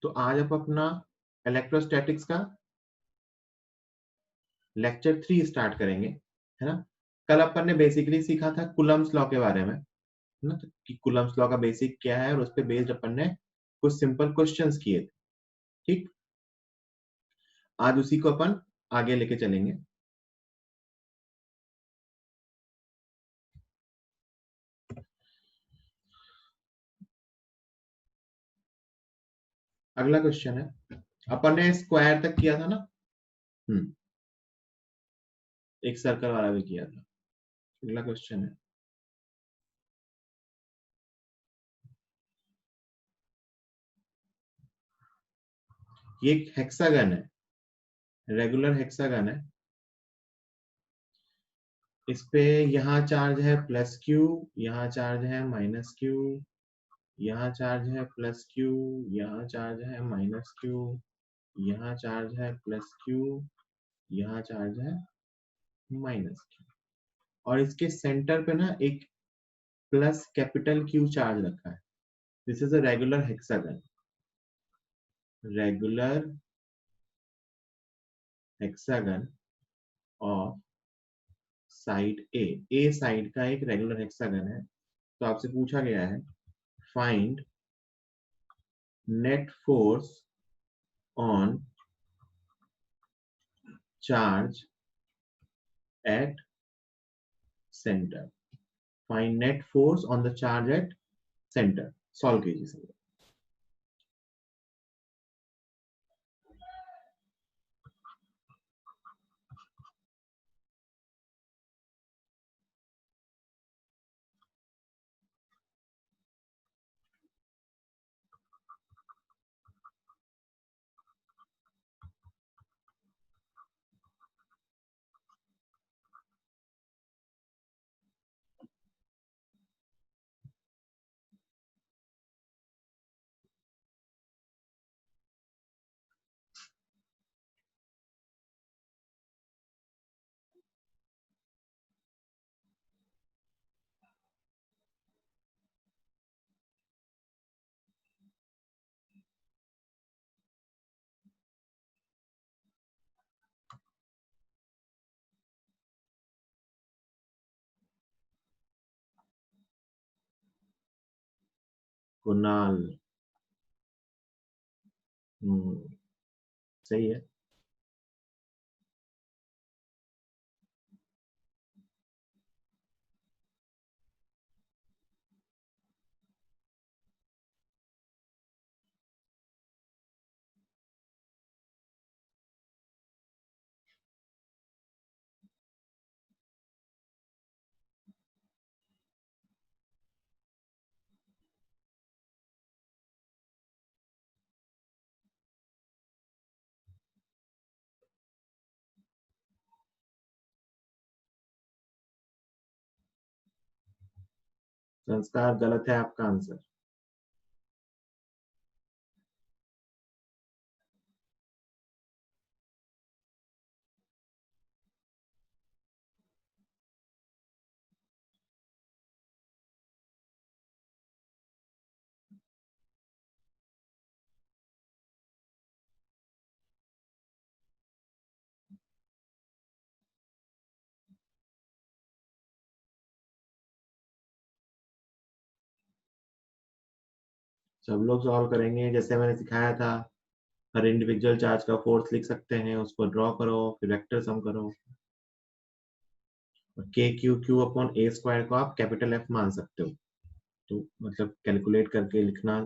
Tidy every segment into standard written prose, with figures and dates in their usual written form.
तो आज आप अपना इलेक्ट्रोस्टैटिक्स का लेक्चर 3 स्टार्ट करेंगे, है ना। कल अपन ने बेसिकली सीखा था कूलम्स लॉ के बारे में, है ना, तो कि कूलम्स लॉ का बेसिक क्या है और उस पर बेस्ड अपन ने कुछ सिंपल क्वेश्चंस किए थे। ठीक, आज उसी को अपन आगे लेके चलेंगे। अगला क्वेश्चन है, अपन ने स्क्वायर तक किया था ना। एक सर्कल वाला भी किया था। अगला क्वेश्चन है, ये एक हेक्सागन है, रेगुलर हेक्सागन है। इस पे यहाँ चार्ज है प्लस क्यू, यहाँ चार्ज है माइनस क्यू, यहाँ चार्ज है प्लस क्यू, यहाँ चार्ज है माइनस क्यू, यहाँ चार्ज है प्लस क्यू, यहाँ चार्ज है माइनस क्यू, और इसके सेंटर पे ना एक प्लस कैपिटल क्यू चार्ज रखा है। This is a regular hexagon, regular hexagon of side A side का एक रेगुलर हेक्सागन है। तो आपसे पूछा गया है find net force on charge at centre, find net force on the charge at centre. Solve कीजिए। कुणाल, सही है। संस्कार गलत है आपका आंसर। सब लोग सॉल्व करेंगे जैसे मैंने सिखाया था। हर इंडिविजुअल चार्ज का फोर्स लिख सकते हैं, उसको ड्रॉ करो, फिर वेक्टर सम करो। के क्यू क्यू अपॉन ए स्क्वायर को आप कैपिटल एफ मान सकते हो, तो मतलब कैलकुलेट करके लिखना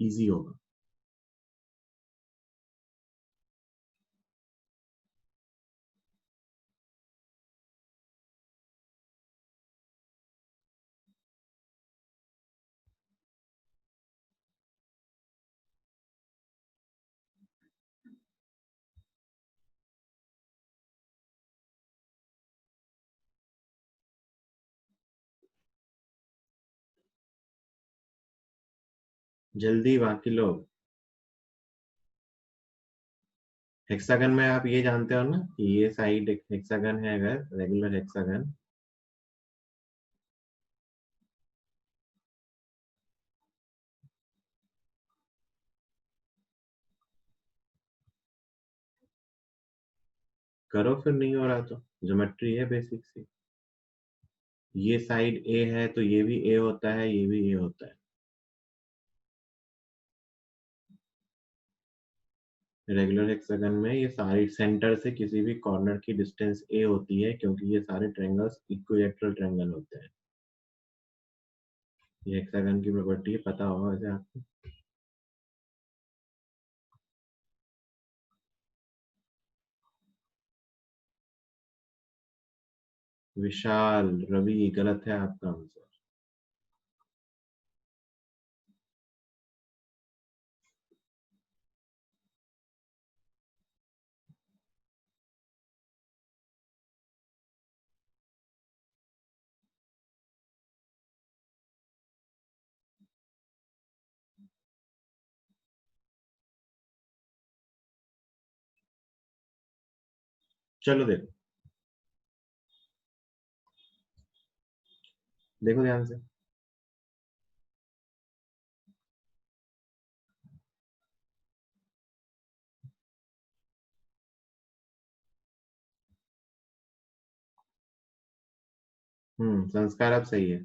इजी होगा। जल्दी बाकी लोग। हेक्सागन में आप ये जानते हो ना कि ये साइड एक हेक्सागन है, अगर रेगुलर हेक्सागन, करो फिर, नहीं हो रहा तो ज्योमेट्री है बेसिक सी। ये साइड ए है तो ये भी ए होता है, ये भी ए होता है। रेगुलर हेक्सागन में ये सारी सेंटर से किसी भी कॉर्नर की डिस्टेंस ए होती है, क्योंकि ये सारे ट्रायंगल्स इक्विलैटरल ट्रायंगल होते हैं। ये हेक्सागन की प्रॉपर्टी है, पता होगा वैसे आपको। विशाल रवि, गलत है आपका आंसर। चलो देखो, देखो ध्यान से। संस्कार अब सही है।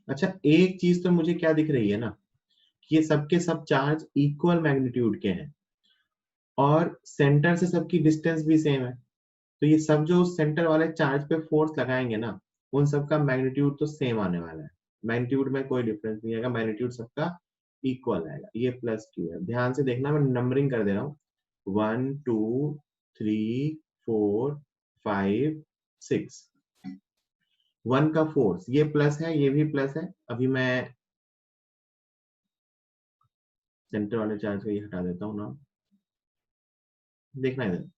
अच्छा, एक चीज तो मुझे क्या दिख रही है ना, कि ये सबके सब चार्ज इक्वल मैग्नीट्यूड के हैं, और सेंटर से सबकी डिस्टेंस भी सेम है। तो ये सब जो सेंटर वाले चार्ज पे फोर्स लगाएंगे ना, उन सबका मैग्नीट्यूड तो सेम आने वाला है। मैग्नीट्यूड में कोई डिफरेंस नहीं आएगा, मैग्नीट्यूड सबका इक्वल आएगा। ये प्लस क्यू है, ध्यान से देखना, मैं नंबरिंग कर दे रहा हूँ। 1 2 3 4 5 6। 1 का फोर्स ये प्लस है, ये भी प्लस है। अभी मैं सेंटर वाले चार्ज को ये हटा देता हूँ ना। देखना इधर,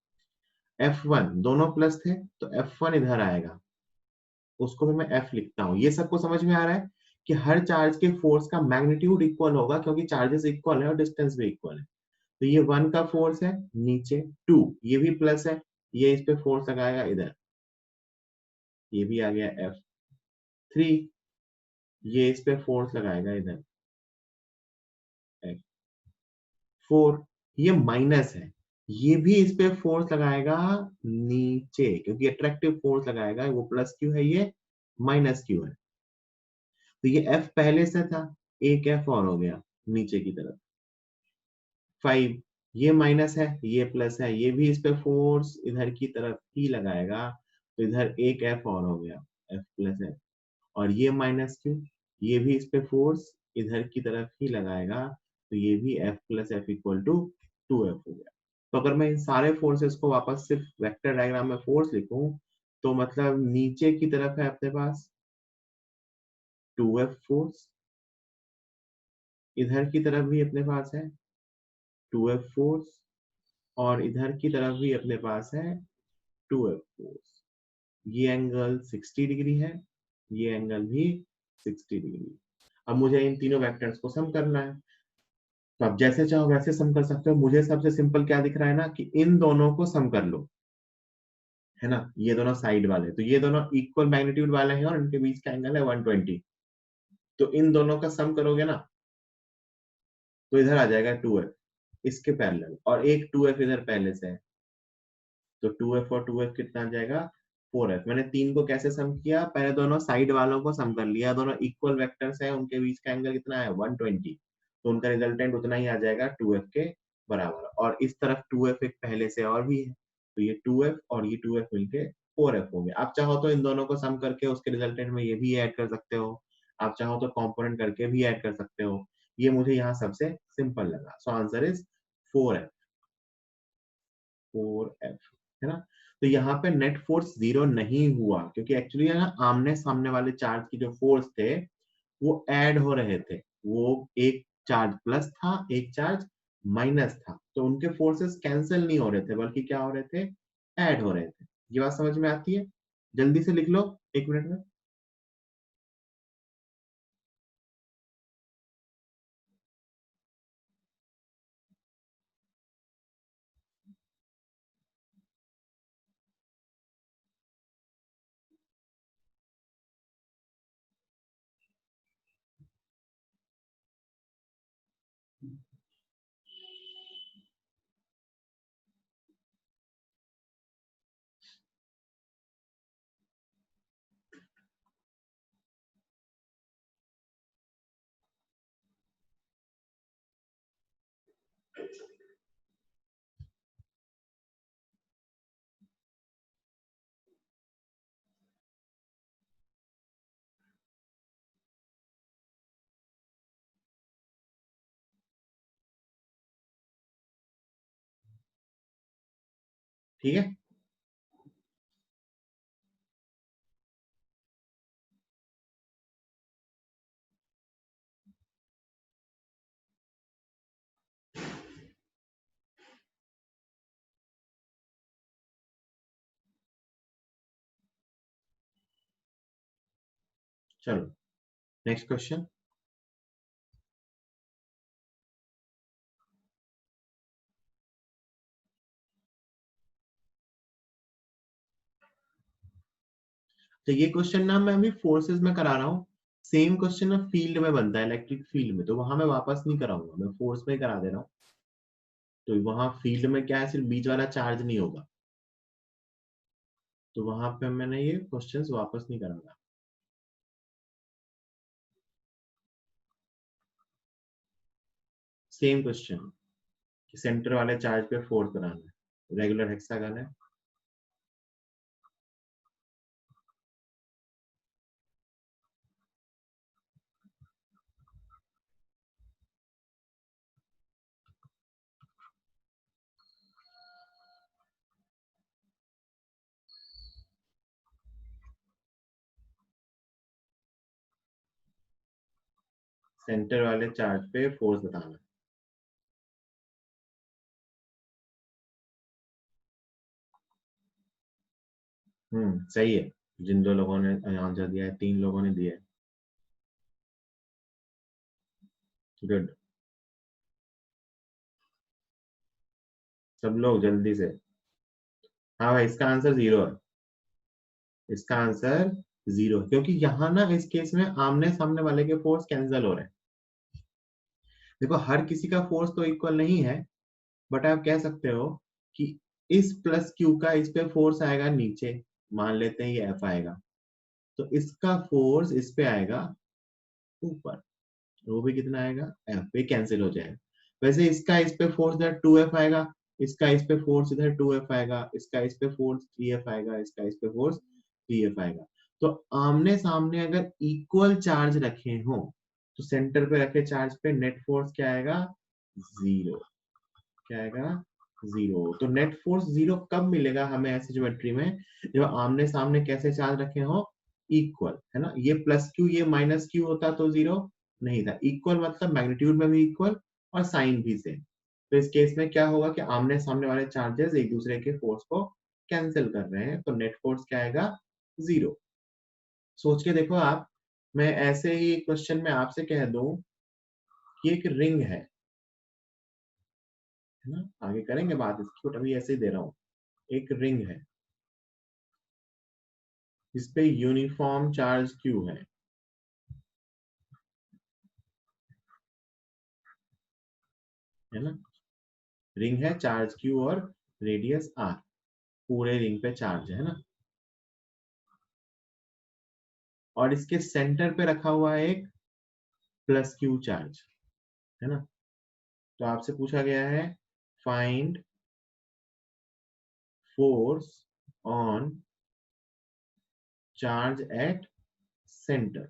F1 दोनों प्लस थे, तो F1 इधर आएगा, उसको भी मैं F लिखता हूँ। ये सबको समझ में आ रहा है कि हर चार्ज के फोर्स का मैग्नीट्यूड इक्वल होगा, क्योंकि चार्जेस इक्वल है और डिस्टेंस भी इक्वल है। तो ये 1 का फोर्स है नीचे, 2 ये भी प्लस है, ये इस पे फोर्स लगाएगा इधर, ये भी आ गया F3, ये इस पे फोर्स लगाएगा इधर F4, ये माइनस है, ये भी इस पे फोर्स लगाएगा नीचे, क्योंकि अट्रैक्टिव फोर्स लगाएगा, वो प्लस क्यू है, ये माइनस क्यू है। तो ये F पहले से था, एक F और हो गया नीचे की तरफ। 5, ये माइनस है, ये प्लस है, ये भी इस पे फोर्स इधर की तरफ ही लगाएगा, तो इधर एक F और हो गया, F प्लस है। और ये माइनस क्यू, ये भी इस पे फोर्स इधर की तरफ ही लगाएगा, तो ये भी F plus F equal to 2F हो गया। तो अगर मैं इन सारे फोर्सेस को वापस सिर्फ वेक्टर डायग्राम में फोर्स लिखूं, तो मतलब नीचे की तरफ है अपने पास 2F फोर्स, इधर की तरफ भी अपने पास है 2F फोर्स, और इधर की तरफ भी अपने पास है 2F फोर्स। ये एंगल 60 डिग्री है, ये एंगल भी 60 डिग्री। अब मुझे इन तीनों वेक्टर्स को सम करना है, तो आप जैसे चाहो वैसे सम कर सकते हो। मुझे सबसे सिंपल क्या दिख रहा है ना, कि इन दोनों को सम कर लो, है ना। ये दोनों साइड वाले, तो ये दोनों इक्वल मैग्नीट्यूड वाले हैं और इनके बीच का एंगल है 120। तो इन दोनों का सम करोगे ना, तो इधर आ जाएगा 2F इसके पैरेलल, और एक 2F इधर पहले से है, तो 2F और 2F कितना आ जाएगा 4F। मैंने तीन को कैसे सम किया, पहले दोनों साइड वालों को सम कर लिया, दोनों इक्वल वेक्टर्स हैं, उनके बीच का एंगल कितना है 120, तो उनका रिजल्टेंट उतना ही आ जाएगा 2F के बराबर। और इस तरफ 2F एक पहले से और भी है, तो ये 2F और ये 2F मिलके 4F हो गया। आप चाहो तो इन दोनों को सम करके उसके रिजल्टेंट में ये भी ऐड कर सकते हो, आप चाहो तो कॉम्पोनेंट करके भी ऐड कर सकते हो। ये मुझे यहाँ सबसे सिंपल लगा, so answer is 4F। 4F, है ना। तो यहाँ पे नेट फोर्स जीरो नहीं हुआ, क्योंकि एक्चुअली ना आमने सामने वाले चार्ज की जो फोर्स थे वो ऐड हो रहे थे। वो एक चार्ज प्लस था, एक चार्ज माइनस था, तो उनके फोर्सेस कैंसिल नहीं हो रहे थे, बल्कि क्या हो रहे थे, ऐड हो रहे थे। ये बात समझ में आती है? जल्दी से लिख लो 1 मिनट में। ठीक है। चलो नेक्स्ट क्वेश्चन। तो ये क्वेश्चन ना मैं अभी फोर्सेस में करा रहा हूँ। सेम क्वेश्चन ना फील्ड में बनता है, इलेक्ट्रिक फील्ड में, तो वहां मैं वापस नहीं कराऊंगा, मैं फोर्स में करा दे रहा हूँ। तो वहां फील्ड में क्या है, सिर्फ बीच वाला चार्ज नहीं होगा, तो वहां पे मैंने ये क्वेश्चंस वापस नहीं कराऊंगा। सेम क्वेश्चन, सेंटर वाले चार्ज पे फोर्स बनाना है, रेगुलर हेक्सागन है। सेंटर वाले चार्ज पे फोर्स बताना। सही है। जिन दो लोगों ने आंसर दिया है, 3 लोगों ने दिया है। गुड। सब लोग जल्दी से। हाँ भाई, इसका आंसर 0 है। इसका आंसर 0, क्योंकि यहाँ ना इस केस में आमने सामने वाले के फोर्स कैंसिल हो रहे हैं। देखो हर किसी का फोर्स तो इक्वल नहीं है, बट आप कह सकते हो कि इस प्लस क्यू का इस पे फोर्स आएगा नीचे, मान लेते हैं ये एफ आएगा, तो इसका फोर्स इस पे आएगा ऊपर, वो भी कितना आएगा, एफ पे कैंसिल हो जाएगा। वैसे इसका इस पे फोर्स इधर 2F आएगा, इसका इस पे फोर्स इधर 2F आएगा, इसका इस पे फोर्स 3F आएगा, इसका इस पे फोर्स 3F आएगा। तो आमने सामने अगर इक्वल चार्ज रखे हो, तो सेंटर पे रखे चार्ज पे नेट फोर्स क्या आएगा, 0। क्या आएगा, 0। तो नेट फोर्स 0 कब मिलेगा हमें ऐसी ज्योमेट्री में, जब आमने सामने कैसे चार्ज रखे हो, इक्वल, है ना। ये प्लस क्यू ये माइनस क्यू होता तो 0 नहीं था। इक्वल मतलब मैग्नीट्यूड में भी इक्वल और साइन भी सेम। तो इस केस में क्या होगा कि आमने सामने वाले चार्जेस एक दूसरे के फोर्स को कैंसिल कर रहे हैं, तो नेट फोर्स क्या आएगा, 0। सोच के देखो आप, मैं ऐसे ही क्वेश्चन में आपसे कह दूं कि एक रिंग है ना, आगे करेंगे बात इसकी, बट अभी ऐसे ही दे रहा हूं। एक रिंग है, इस पे यूनिफॉर्म चार्ज क्यू है ना। रिंग है, चार्ज क्यू और रेडियस आर, पूरे रिंग पे चार्ज है ना। और इसके सेंटर पे रखा हुआ है एक प्लस क्यू चार्ज, है ना। तो आपसे पूछा गया है find force on charge at centre,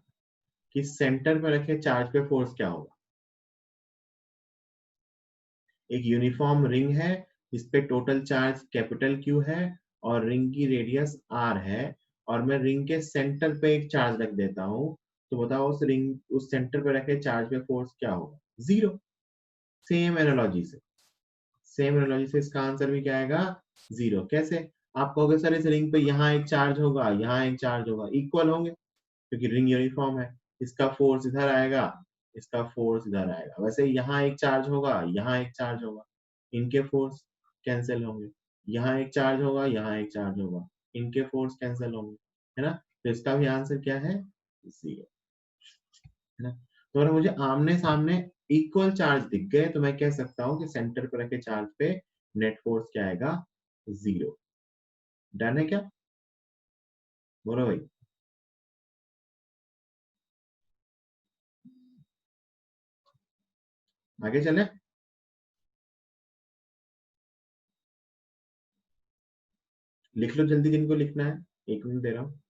कि सेंटर पे रखे चार्ज पे फोर्स क्या होगा। एक यूनिफॉर्म रिंग है, इस पे टोटल चार्ज कैपिटल क्यू है, और रिंग की रेडियस आर है, और मैं रिंग के सेंटर पे एक चार्ज रख देता हूं, तो बताओ उस रिंग, उस सेंटर पे रखे चार्ज पे फोर्स क्या होगा, 0। सेम एनालॉजी से, सेम एनालॉजी से इसका आंसर भी क्या आएगा, 0। कैसे, आप कहोगे सर इस रिंग पे यहाँ एक चार्ज होगा, यहाँ एक चार्ज होगा, इक्वल होंगे क्योंकि रिंग यूनिफॉर्म है। इसका फोर्स इधर आएगा, इसका फोर्स इधर आएगा। वैसे यहाँ एक चार्ज होगा, यहाँ एक चार्ज होगा, इनके फोर्स कैंसिल होंगे। यहाँ एक चार्ज होगा, यहाँ एक चार्ज होगा, इनके फोर्स कैंसिल होंगे, है ना। तो इसका भी आंसर क्या है, 0, है ना। तो अगर मुझे आमने सामने इक्वल चार्ज दिख गए, तो मैं कह सकता हूँ कि सेंटर पर रखे चार्ज पे नेट फोर्स क्या आएगा, 0। डन है क्या, बोलो भाई। आगे चले। लिख लो जल्दी जिनको लिखना है, 1 मिनट दे रहा हूँ।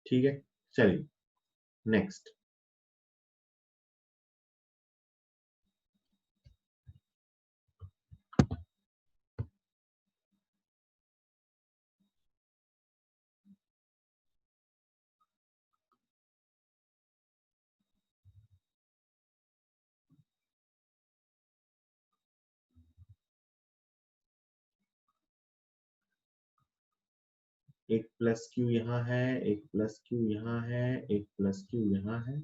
ठीक है, चलिए नेक्स्ट। एक प्लस क्यू यहाँ है, एक प्लस क्यू यहाँ है, एक प्लस क्यू यहाँ है,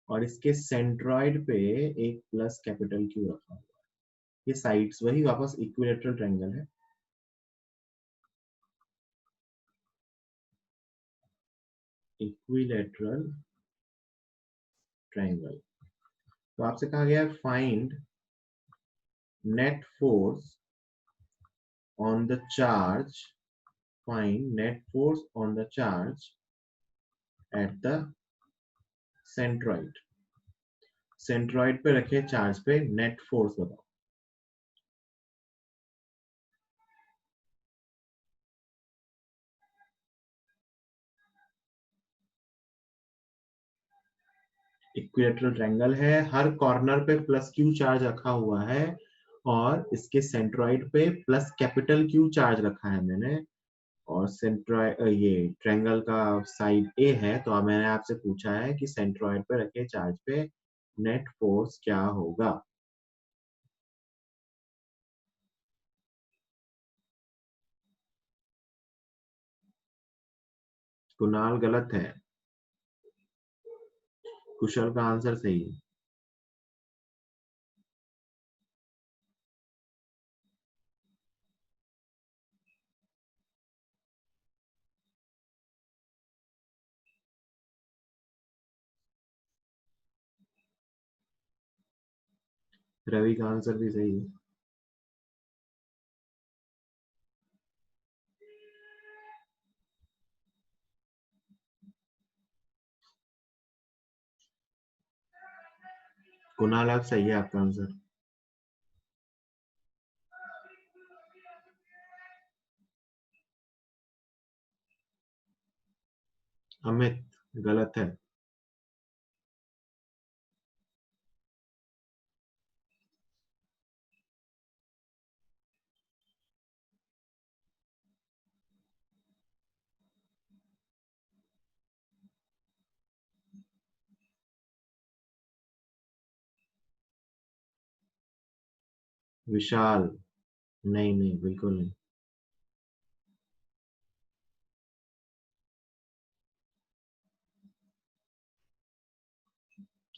और इसके सेंट्रॉइड पे एक प्लस कैपिटल क्यू रखा हुआ है। ये साइड्स वही वापस इक्विलेटरल ट्रायंगल है। Equilateral triangle. तो आपसे कहा गया है find net force on the charge, find net force on the charge at the centroid. Centroid पे रखे चार्ज पे नेट फोर्स बताओ। इक्विलेटरल ट्रायंगल है, हर कॉर्नर पे प्लस क्यू चार्ज रखा हुआ है, और इसके सेंट्रॉइड पे प्लस कैपिटल क्यू चार्ज रखा है मैंने, और सेंट्रॉइड ये ट्रायंगल का साइड ए है। तो अब मैंने आपसे पूछा है कि सेंट्रॉइड पे रखे चार्ज पे नेट फोर्स क्या होगा। कुणाल गलत है, कुशल का आंसर सही है। रवि का आंसर भी सही है। कुणाल आप सही है, आपका आंसर। अमित गलत है। विशाल, नहीं नहीं बिल्कुल नहीं।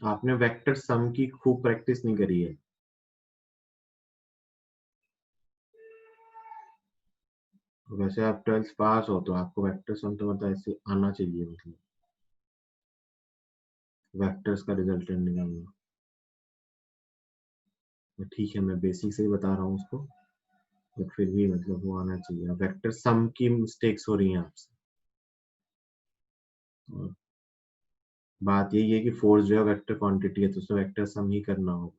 आपने वेक्टर सम की खूब प्रैक्टिस नहीं करी है। वैसे आप 12th पास हो तो आपको वेक्टर सम तो मतलब ऐसे आना चाहिए, मतलब वेक्टर्स का रिजल्ट निकालना। तो ठीक है, मैं बेसिक से ही बता रहा हूँ उसको, बट फिर भी मतलब वो आना चाहिए। वेक्टर सम की मिस्टेक्स हो रही हैं आपसे। और बात यही है कि फोर्स जो है वेक्टर क्वांटिटी है, तो उसमें वेक्टर सम ही करना होगा।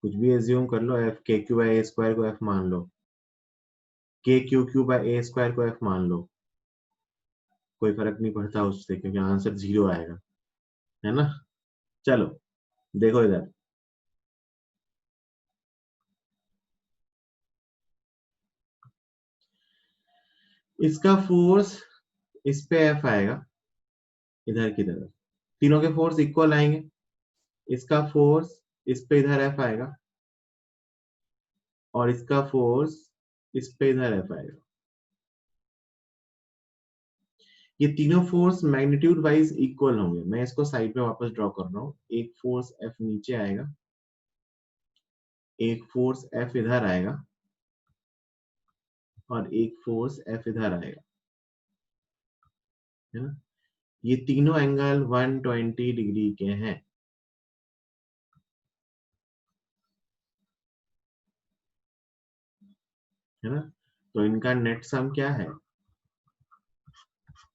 कुछ भी एज्यूम कर लो, एफ के क्यू बाई ए स्क्वायर को एफ मान लो, के q Q by A square को एफ मान लो, कोई फर्क नहीं पड़ता उससे, क्योंकि आंसर 0 आएगा, है ना। चलो देखो इधर, इसका फोर्स इस पे एफ आएगा, इधर की तरफ तीनों के फोर्स इक्वल आएंगे। इसका फोर्स इस पे इधर एफ आएगा, और इसका फोर्स इस पे इधर एफ आएगा। ये तीनों फोर्स मैग्नीट्यूड वाइज इक्वल होंगे। मैं इसको साइड में वापस ड्रॉ कर रहा हूँ। एक फोर्स एफ नीचे आएगा, एक फोर्स एफ इधर आएगा, और एक फोर्स एफ इधर आएगा, है ना। ये तीनों एंगल 120 डिग्री के हैं, है ना। तो इनका नेट सम क्या है?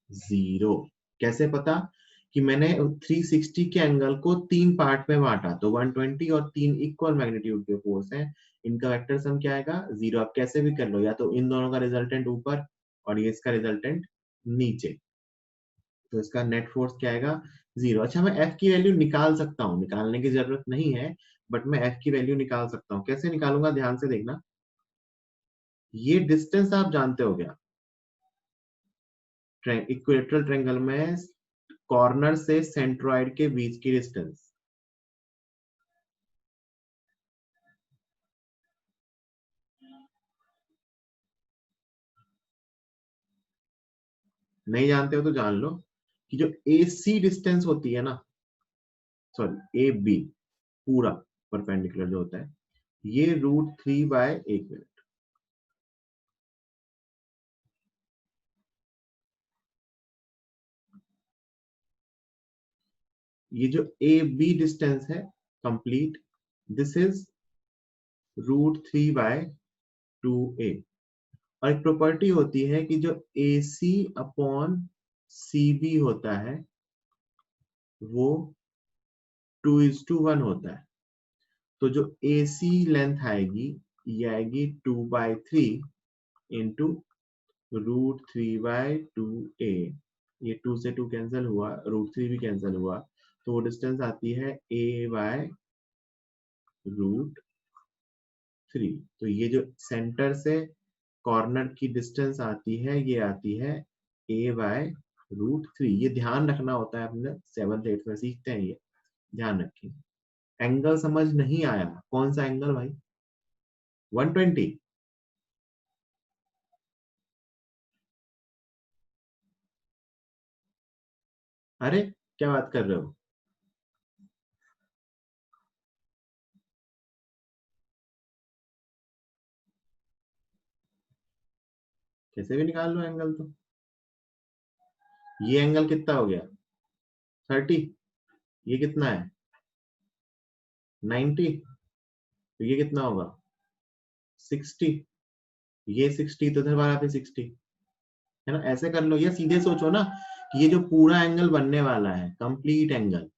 0। कैसे पता कि मैंने 360 के एंगल को 3 पार्ट में बांटा, तो 120 और 3 इक्वल मैग्नीट्यूड के फोर्स हैं, इनका वेक्टर सम क्या आएगा 0। आप कैसे भी कर लो, या तो इन दोनों का रिजल्टेंट ऊपर और ये इसका रिजल्टेंट नीचे, तो इसका नेट फोर्स क्या आएगा 0। अच्छा, मैं F की वैल्यू निकाल सकता हूँ, निकालने की जरूरत नहीं है, बट मैं F की वैल्यू निकाल सकता हूँ। कैसे निकालूंगा, ध्यान से देखना। ये डिस्टेंस आप जानते हो क्या, इक्विलेटरल ट्रायंगल में कॉर्नर से सेंट्रॉइड के बीच की डिस्टेंस। नहीं जानते हो तो जान लो कि जो AC डिस्टेंस होती है ना, सॉरी AB पूरा परपेंडिकुलर जो होता है, ये √3 एक मिनट, ये जो AB डिस्टेंस है कंप्लीट, दिस इज √3/2a। और एक प्रॉपर्टी होती है कि जो AC/CB होता है वो 2:1 होता है। तो जो AC लेंथ आएगी, ये आएगी 2/3 इंटू √3/2a। ये 2 से 2 कैंसिल हुआ, √3 भी कैंसिल हुआ, तो वो डिस्टेंस आती है a/√3। तो ये जो सेंटर से कॉर्नर की डिस्टेंस आती है, ये आती है a/√3। ये ध्यान रखना होता है, अपने 7th 8th में सीखते हैं ये, ध्यान रखिए। एंगल समझ नहीं आया, कौन सा एंगल भाई, 120? अरे क्या बात कर रहे हो, कैसे भी निकाल लो एंगल तो। ये एंगल कितना हो गया 30, ये कितना है 90, तो ये कितना होगा 60, ये 60, तो इधर बार पे 60 है ना। ऐसे कर लो, या सीधे सोचो ना कि ये जो पूरा एंगल बनने वाला है कंप्लीट एंगल,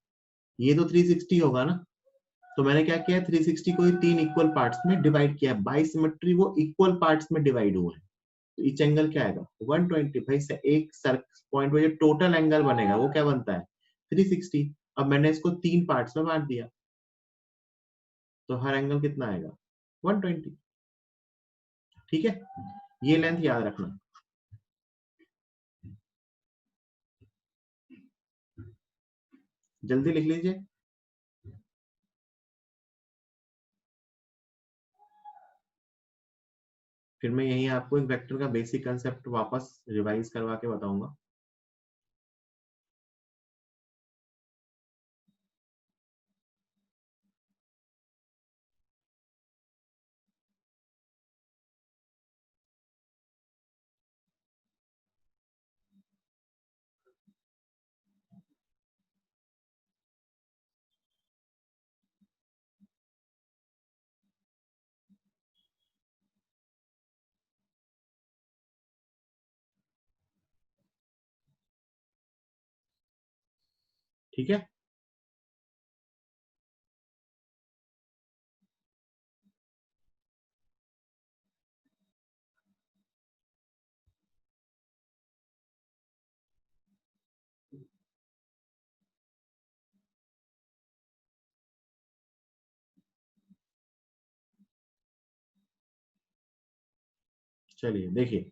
ये तो 360 होगा ना। तो मैंने क्या किया, 360 को ही 3 इक्वल पार्ट्स में डिवाइड किया, बाई सिमेट्री वो इक्वल पार्ट्स में डिवाइड हुए हैं। तो ईच एंगल क्या आएगा 120 भाई से एक सर पॉइंट में जो टोटल एंगल बनेगा वो क्या बनता है 360। अब मैंने इसको 3 पार्ट्स में बांट दिया, तो हर एंगल कितना आएगा 120। ठीक है, ये लेंथ याद रखना। जल्दी लिख लीजिए। फिर मैं यही आपको एक वेक्टर का बेसिक कंसेप्ट वापस रिवाइज करवा के बताऊंगा। ठीक है, चलिए देखिए,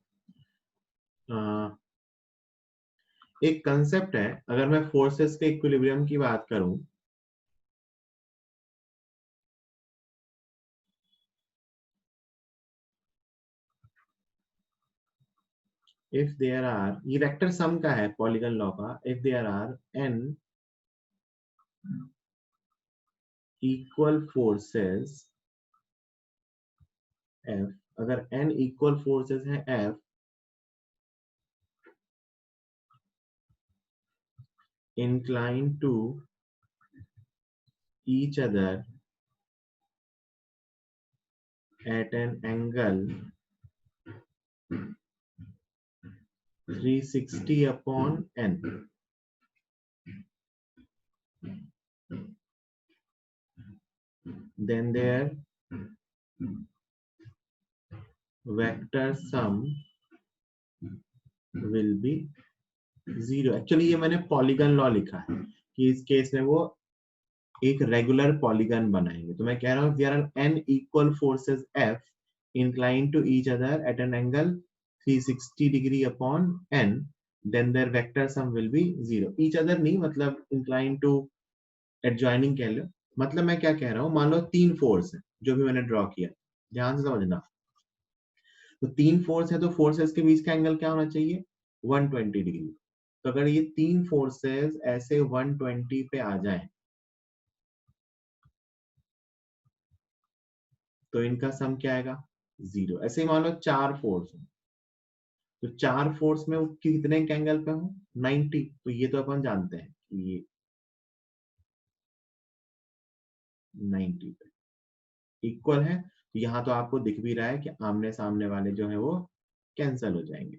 एक कंसेप्ट है, अगर मैं फोर्सेस के इक्विलिब्रियम की बात करूं, इफ देयर आर, ये वेक्टर सम का है पॉलीगन लॉ का, if there are n equal forces f, अगर n इक्वल फोर्सेस है f inclined to each other at an angle 360 upon n. Then their vector sum will be 0. Actually ये मैंने polygon law लिखा है कि इस case में वो एक रेगुलर पॉलीगन बनाएंगे। तो मैं कह रहा हूं there are n equal forces F inclined to each other at an angle 360 degree upon n, then their vector sum will be 0. each other नहीं, मतलब inclined to adjoining कह लो। मतलब मैं क्या कह रहा हूं, मान लो तीन फोर्स है जो भी मैंने ड्रॉ किया, ध्यान से समझना। तो तीन फोर्स है तो फोर्सेस के बीच का एंगल क्या होना चाहिए, 120 डिग्री। तो अगर ये तीन फोर्सेस ऐसे 120 पे आ जाए तो इनका सम क्या आएगा, 0। ऐसे ही मान लो चार फोर्स है, तो चार फोर्स में वो कितने के एंगल पे हो, 90। तो ये तो अपन जानते हैं कि ये 90 पे इक्वल है। तो यहाँ तो आपको दिख भी रहा है कि आमने सामने वाले जो है वो कैंसल हो जाएंगे।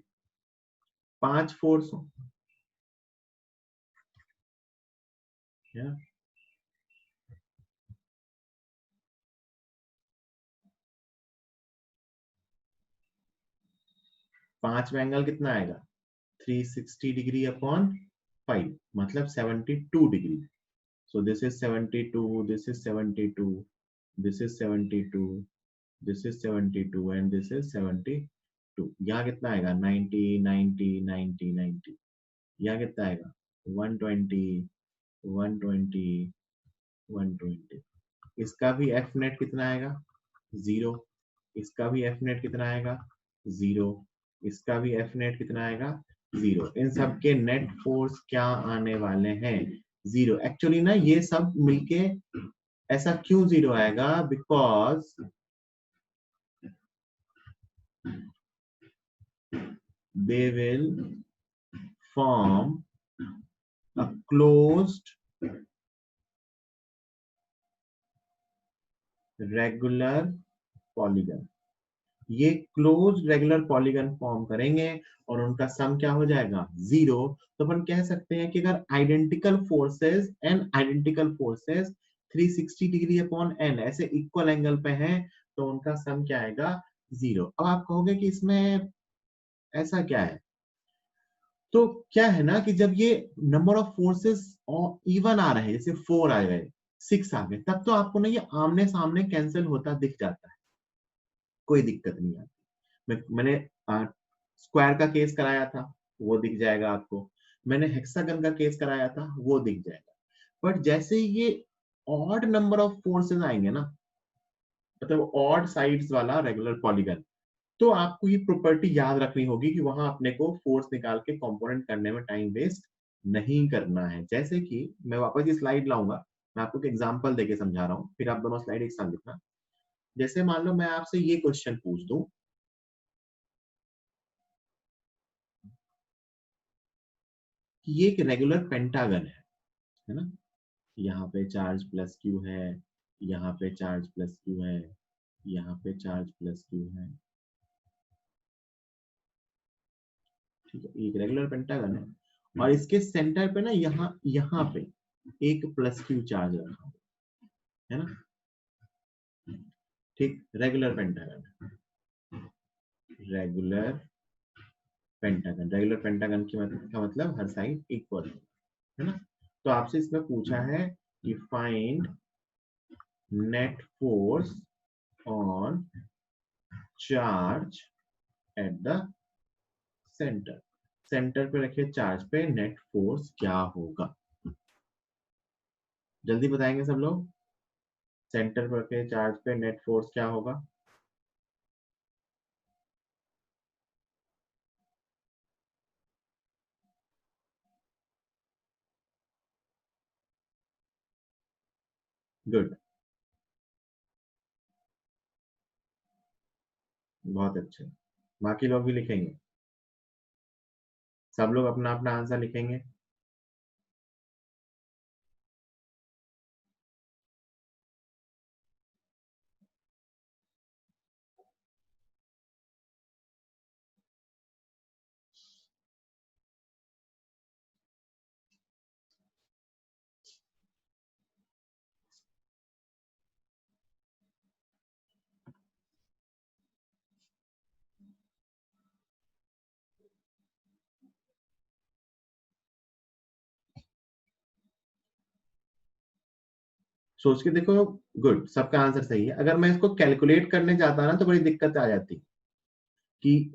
पांच फोर्स हो, या? पांच में एंगल कितना आएगा, 360 डिग्री अपॉन 5, मतलब 72 degree. So this is 72, this is 72, this is 72, this is 72 and this is 72। यहाँ कितना आएगा, 90 90 90 90। यहाँ कितना आएगा, 120 120 120। इसका भी एफ नेट कितना आएगा, 0। इसका भी एफ नेट कितना आएगा, 0। इसका भी एफ नेट कितना आएगा, 0। इन सब के नेट फोर्स क्या आने वाले हैं, 0। एक्चुअली ना ये सब मिलके ऐसा क्यों 0 आएगा, because they will form a closed regular polygon. ये क्लोज रेगुलर पॉलीगन फॉर्म करेंगे और उनका सम क्या हो जाएगा, 0। तो अपन कह सकते हैं कि अगर identical forces and identical forces 360 degree upon n ऐसे इक्वल एंगल पे हैं तो उनका सम क्या आएगा, 0। अब आप कहोगे कि इसमें ऐसा क्या है, तो क्या है ना कि जब ये नंबर ऑफ फोर्सेस इवन आ रहे हैं, जैसे 4 आ गए 6 आ गए, तब तो आपको ना ये आमने सामने कैंसिल होता दिख जाता है, कोई दिक्कत नहीं आती। मैंने स्क्वायर का केस कराया था, वो दिख जाएगा आपको। मैंने हेक्सागन का केस कराया था, वो दिख जाएगा। बट जैसे ही ये ऑड नंबर ऑफ फोर्सेस आएंगे ना, मतलब ऑड साइड्स वाला रेगुलर पॉलीगन, तो आपको ये प्रॉपर्टी याद रखनी होगी कि वहां अपने को फोर्स निकाल के कंपोनेंट करने में टाइम वेस्ट नहीं करना है। जैसे कि मैं वापस ये स्लाइड लाऊंगा, मैं आपको एक एग्जांपल देके समझा रहा हूँ, फिर आप दोनों स्लाइड एक साथ लिखना। जैसे मान लो मैं आपसे ये क्वेश्चन पूछ दूं कि ये एक रेगुलर पेंटागन है ना, यहाँ पे चार्ज प्लस क्यू है, यहाँ पे चार्ज प्लस क्यू है, यहाँ पे चार्ज प्लस क्यू है, ठीक है, एक रेगुलर पेंटागन है। और इसके सेंटर पे ना यहाँ पे एक प्लस क्यू चार्ज रखा है ना, ठीक, regular pentagon. Regular pentagon, regular pentagon की का मतलब हर साइड इक्वल है ना। तो आपसे इसमें पूछा है कि find net force on charge at the centre. Centre पे रखे चार्ज पे नेट फोर्स क्या होगा, जल्दी बताएंगे सब लोग। सेंटर पे रखे चार्ज पे नेट फोर्स क्या होगा, गुड, बहुत अच्छे। बाकी लोग भी लिखेंगे, सब लोग अपना अपना आंसर लिखेंगे। सोच के देखो, गुड, सबका आंसर सही है। अगर मैं इसको कैलकुलेट करने जाता ना तो बड़ी दिक्कत आ जाती कि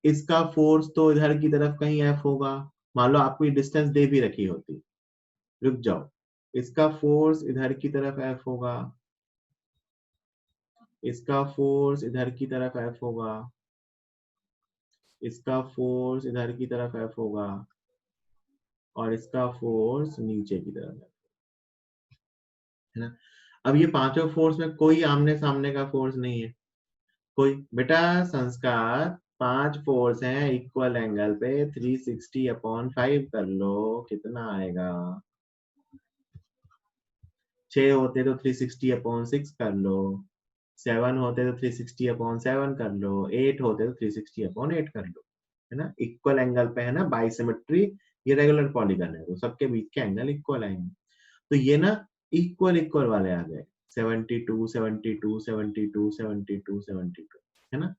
इसका फोर्स तो इधर की तरफ कहीं एफ होगा। मान लो आपको ये डिस्टेंस दे भी रखी होती, रुक जाओ, इसका फोर्स इधर की तरफ एफ होगा, इसका फोर्स इधर की तरफ एफ होगा, इसका फोर्स इधर की तरफ एफ होगा, और इसका फोर्स नीचे की तरफ है ना। अब ये पांचों फोर्स में कोई आमने सामने का फोर्स नहीं है, कोई। बेटा संस्कार, पांच फोर्स हैं इक्वल एंगल पे, 360/5 कर लो, कितना आएगा? 6 होते तो 360/6 कर लो, 7 होते तो 360/7 कर लो, 8 होते तो 360/8 कर लो, है ना। इक्वल एंगल पे है ना, बाइसिमेट्री। ये रेगुलर पॉलीगन है तो सबके बीच के एंगल इक्वल आएंगे। तो ये ना इक्वल इक्वल वाले आ गए, 72 72 72 72 72, है ना।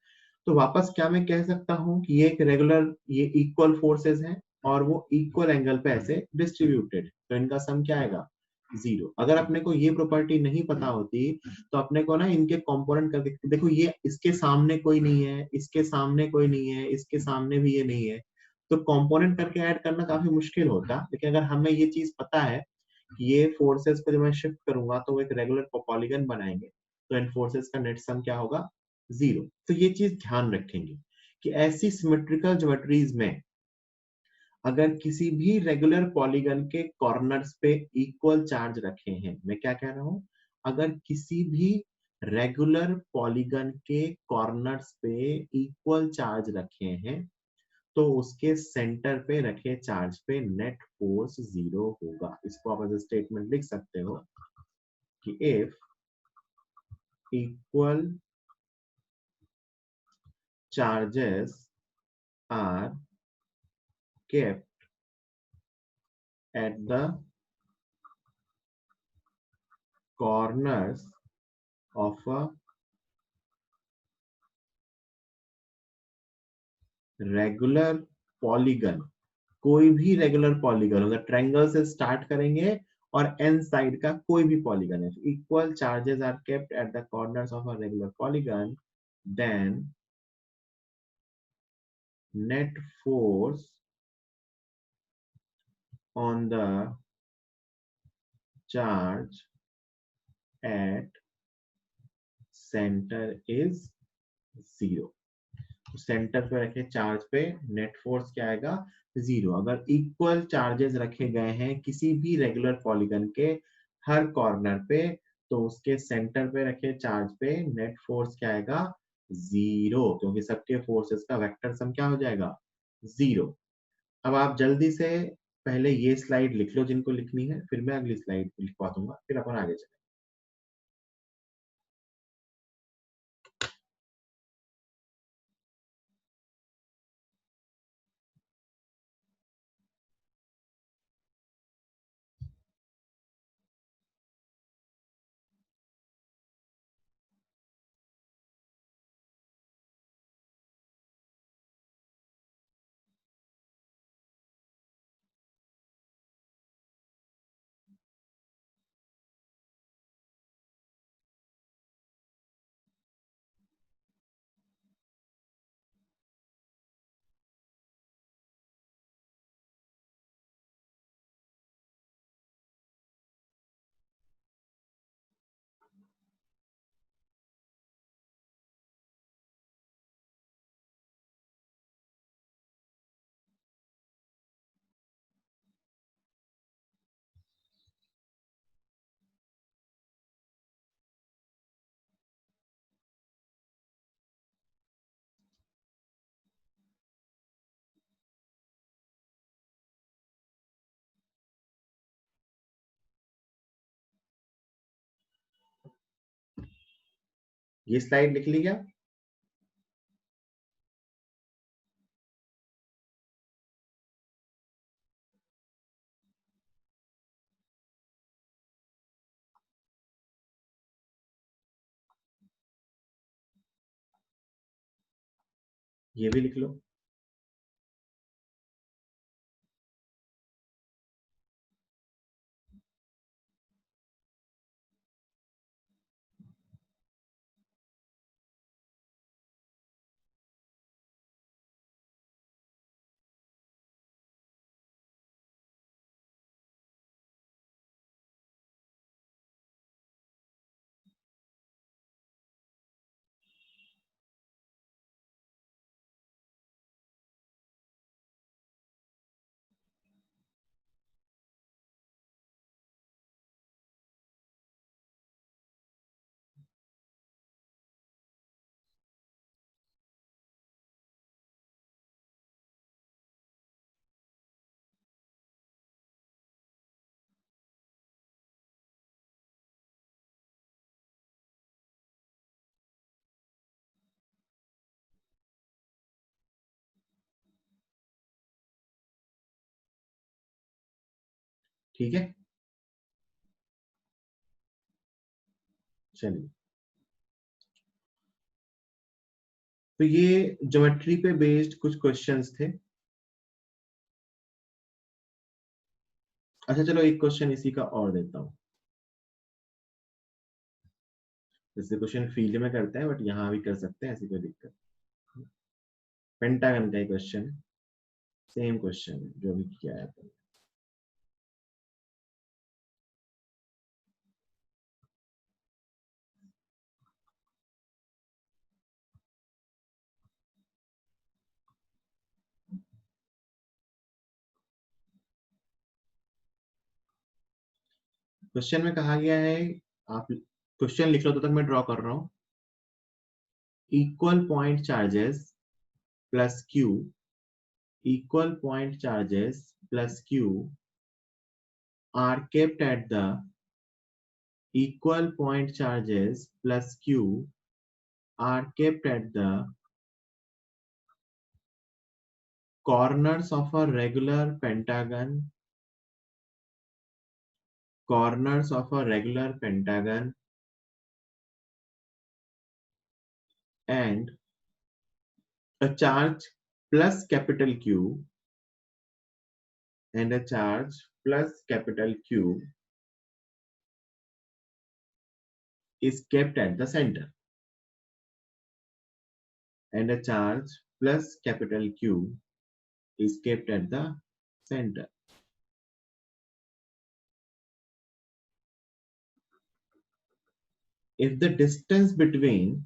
तो वापस क्या मैं कह सकता हूँ कि ये एक रेगुलर, ये इक्वल फोर्सेस हैं और वो इक्वल एंगल पे ऐसे डिस्ट्रीब्यूटेड, तो इनका सम क्या आएगा? जीरो। अगर अपने को ये प्रॉपर्टी नहीं पता होती तो अपने को ना इनके कंपोनेंट करके देखो, ये इसके सामने कोई नहीं है, इसके सामने कोई नहीं है, इसके सामने भी ये नहीं है, तो कंपोनेंट करके ऐड करना काफी मुश्किल होता। लेकिन अगर हमें ये चीज पता है कि ये फोर्सेस को जब मैं शिफ्ट करूंगा तो वो एक रेगुलर पॉलीगन बनाएंगे, तो इन फोर्सेस का नेट सम क्या होगा? जीरो। तो ये चीज ध्यान रखेंगे कि ऐसी सिमेट्रिकल ज्योमेट्रीज में अगर किसी भी रेगुलर पॉलीगन के कॉर्नर्स पे इक्वल चार्ज रखे हैं, मैं क्या कह रहा हूं, अगर किसी भी रेगुलर पॉलीगन के कॉर्नर्स पे इक्वल चार्ज रखे हैं तो उसके सेंटर पे रखे चार्ज पे नेट फोर्स जीरो होगा। इसको आप एज स्टेटमेंट लिख सकते हो कि if equal charges are kept at the corners of a regular polygon, कोई भी रेगुलर पॉलीगन, अगर ट्रायंगल से स्टार्ट करेंगे और एन साइड का कोई भी पॉलीगन है, equal charges are kept at the corners of a regular polygon, then net force on the charge at center is zero. Centre पे रखे चार्ज पे नेट फोर्स क्या आएगा? जीरो। अगर इक्वल चार्जेस रखे गए हैं किसी भी रेगुलर पॉलीगन के हर कॉर्नर पे, तो उसके सेंटर पे रखे चार्ज पे नेट फोर्स क्या आएगा? जीरो, क्योंकि सबके फोर्सेस का वेक्टर सम क्या हो जाएगा? जीरो। अब आप जल्दी से पहले ये स्लाइड लिख लो जिनको लिखनी है, फिर मैं अगली स्लाइड लिखवा दूंगा, फिर अपन आगे चलेंगे। ये स्लाइड लिख ली क्या? ये भी लिख लो। ठीक है, चलिए। तो ये ज्योमेट्री पे बेस्ड कुछ क्वेश्चंस थे। अच्छा चलो एक क्वेश्चन इसी का और देता हूँ। जैसे क्वेश्चन फील्ड में करते हैं बट यहाँ भी कर सकते हैं, ऐसी कोई दिक्कत। पेंटागन का ही क्वेश्चन, सेम क्वेश्चन जो भी किया है अपन। क्वेश्चन में कहा गया है, आप क्वेश्चन लिख लो तो तक मैं ड्रॉ कर रहा हूँ। Equal point charges plus Q, equal point charges plus q are kept at the equal point charges plus q are kept at the corners of a regular pentagon, corners of a regular pentagon, and a charge plus capital Q, and a charge plus capital Q is kept at the center, and a charge plus capital Q is kept at the center. If the distance between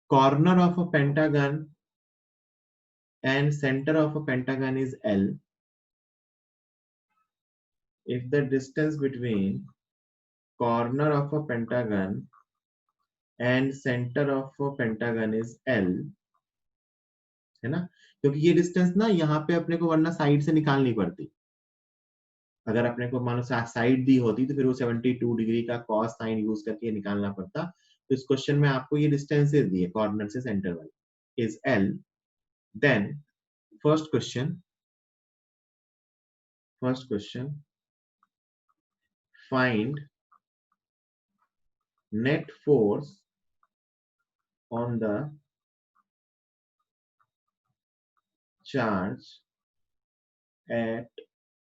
corner of a pentagon and center of a pentagon is L, if the distance between corner of a pentagon and center of a pentagon is L, है ना, क्योंकि ये distance ना यहाँ पे अपने को वरना साइड से निकालनी पड़ती। अगर अपने को मान लो साइड दी होती तो फिर वो 72 डिग्री का कॉस साइन यूज करके निकालना पड़ता। तो इस क्वेश्चन में आपको ये डिस्टेंसेस दिए कॉर्नर से सेंटर वाली is L, then first question find net force on the charge at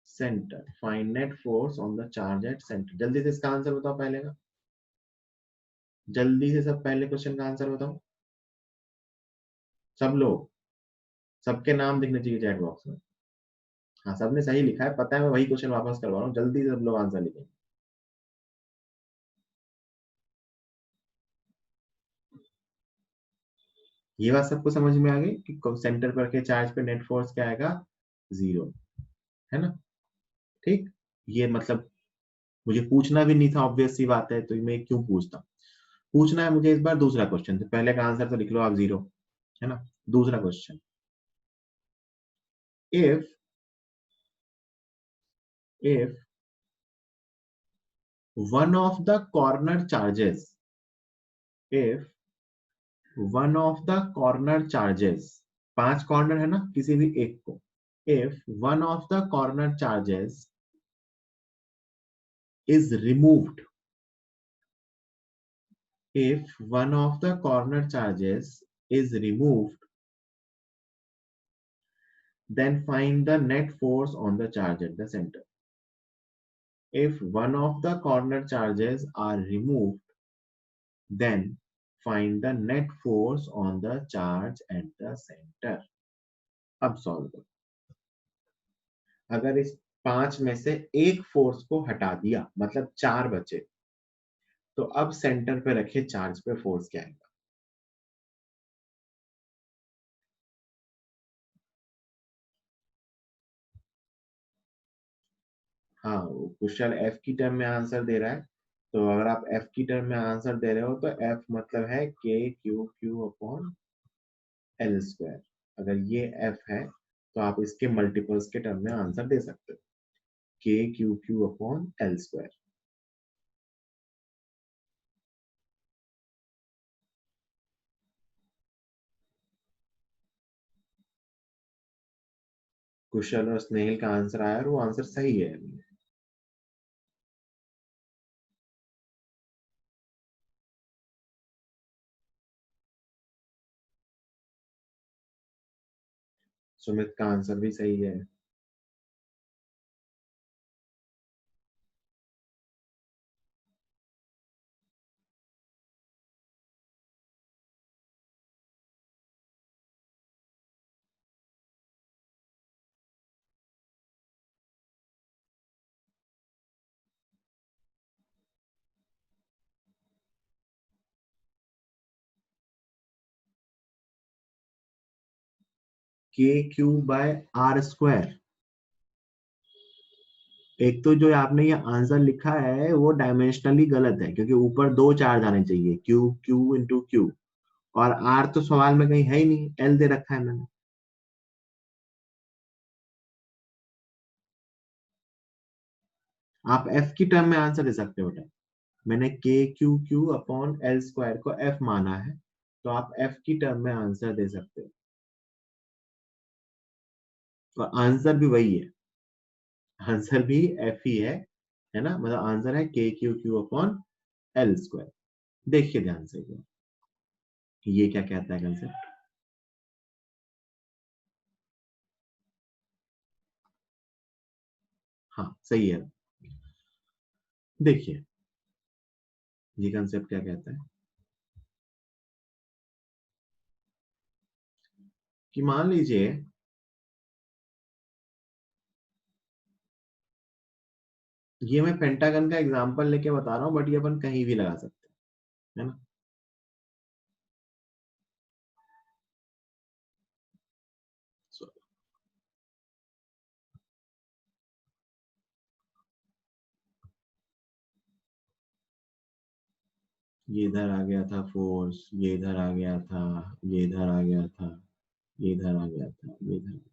center, find net force on the charge at center। जल्दी से इसका आंसर बताओ पहले का, जल्दी से सब पहले क्वेश्चन का आंसर बताओ सब लोग, सबके नाम दिखने चाहिए चैट बॉक्स में। हाँ सबने सही लिखा है, पता है, मैं वही क्वेश्चन वापस करवा रहा हूँ, जल्दी से सब लोग आंसर लिखें। ये बात सबको समझ में आ गई कि सेंटर पर के चार्ज पे नेट फोर्स क्या आएगा, 0, है ना। ठीक, ये मतलब मुझे पूछना भी नहीं था, ऑब्वियस सी बात है, तो मैं क्यों पूछता। पूछना है मुझे इस बार दूसरा क्वेश्चन, तो पहले का आंसर तो लिख लो आप 0, है ना। दूसरा question, if one of the corner charges, if one of the corner charges, 5 corner है ना किसी भी एक को, if one of the corner charges is removed, if one of the corner charges is removed, then find the net force on the charge at the center। If one of the corner charges are removed, then find the net force on the charge at the center। अब solve करो। अगर इस 5 में से एक force को हटा दिया मतलब 4 बचे, तो अब सेंटर पे रखे चार्ज पे फोर्स क्या आएगा। हाँ कुशल एफ की टर्म में आंसर दे रहा है, तो अगर आप एफ की टर्म में आंसर दे रहे हो तो एफ मतलब है के q Q upon l square. अगर ये एफ है तो आप इसके मल्टीपल्स के टर्म में आंसर दे सकते हो, k q Q upon l square. Kushal और स्नेहिल का आंसर आया और वो आंसर सही है। सुमित का आंसर भी सही है। k³/r²। एक तो जो आपने ये आंसर लिखा है वो डायमेंशनली गलत है, क्योंकि ऊपर दो चार्ज आने चाहिए, क्यू क्यू इंटू क्यू, और आर तो सवाल में कहीं है ही नहीं, एल दे रखा है मैंने। आप एफ की टर्म में आंसर दे सकते हो बेटा। मैंने k³/L² को एफ माना है, तो आप एफ की टर्म में आंसर दे सकते हो, और आंसर भी वही है, आंसर भी एफ ही है ना, मतलब आंसर है k³/L²। देखिए ध्यान से ये क्या कहता है कंसेप्ट। हाँ सही है। देखिए ये कंसेप्ट क्या कहता है कि मान लीजिए ये मैं पेंटागन का एग्जांपल लेके बता रहा हूं, बट ये अपन कहीं भी लगा सकते हैं, है ना। So, ये इधर आ गया था फोर्स, ये इधर आ गया था, ये इधर आ गया था, ये इधर आ गया था, ये इधर आ गया था।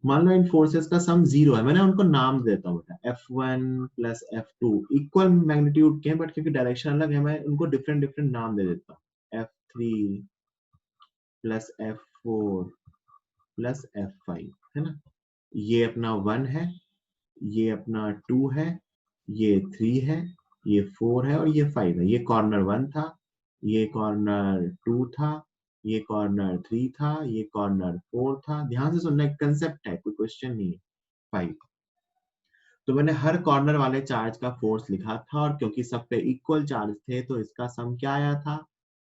मान लो इन फोर्सेस का सम 0 है, मैंने उनको नाम देता हूँ बेटा, F1 + F2 इक्वल मैग्नीट्यूड के हैं, बट क्योंकि डायरेक्शन अलग है मैं उनको डिफरेंट डिफरेंट नाम दे देता हूँ। F3 + F4 + F5, है ना। ये अपना 1 है, ये अपना 2 है, ये 3 है, ये 4 है और ये 5 है। ये कॉर्नर 1 था, ये कॉर्नर 2 था, ये कॉर्नर 3 था, ये कॉर्नर 4 था। ध्यान से सुनना, एक कंसेप्ट है, कोई क्वेश्चन नहीं है। 5। तो मैंने हर कॉर्नर वाले चार्ज का फोर्स लिखा था, और क्योंकि सब पे इक्वल चार्ज थे तो इसका सम क्या आया था,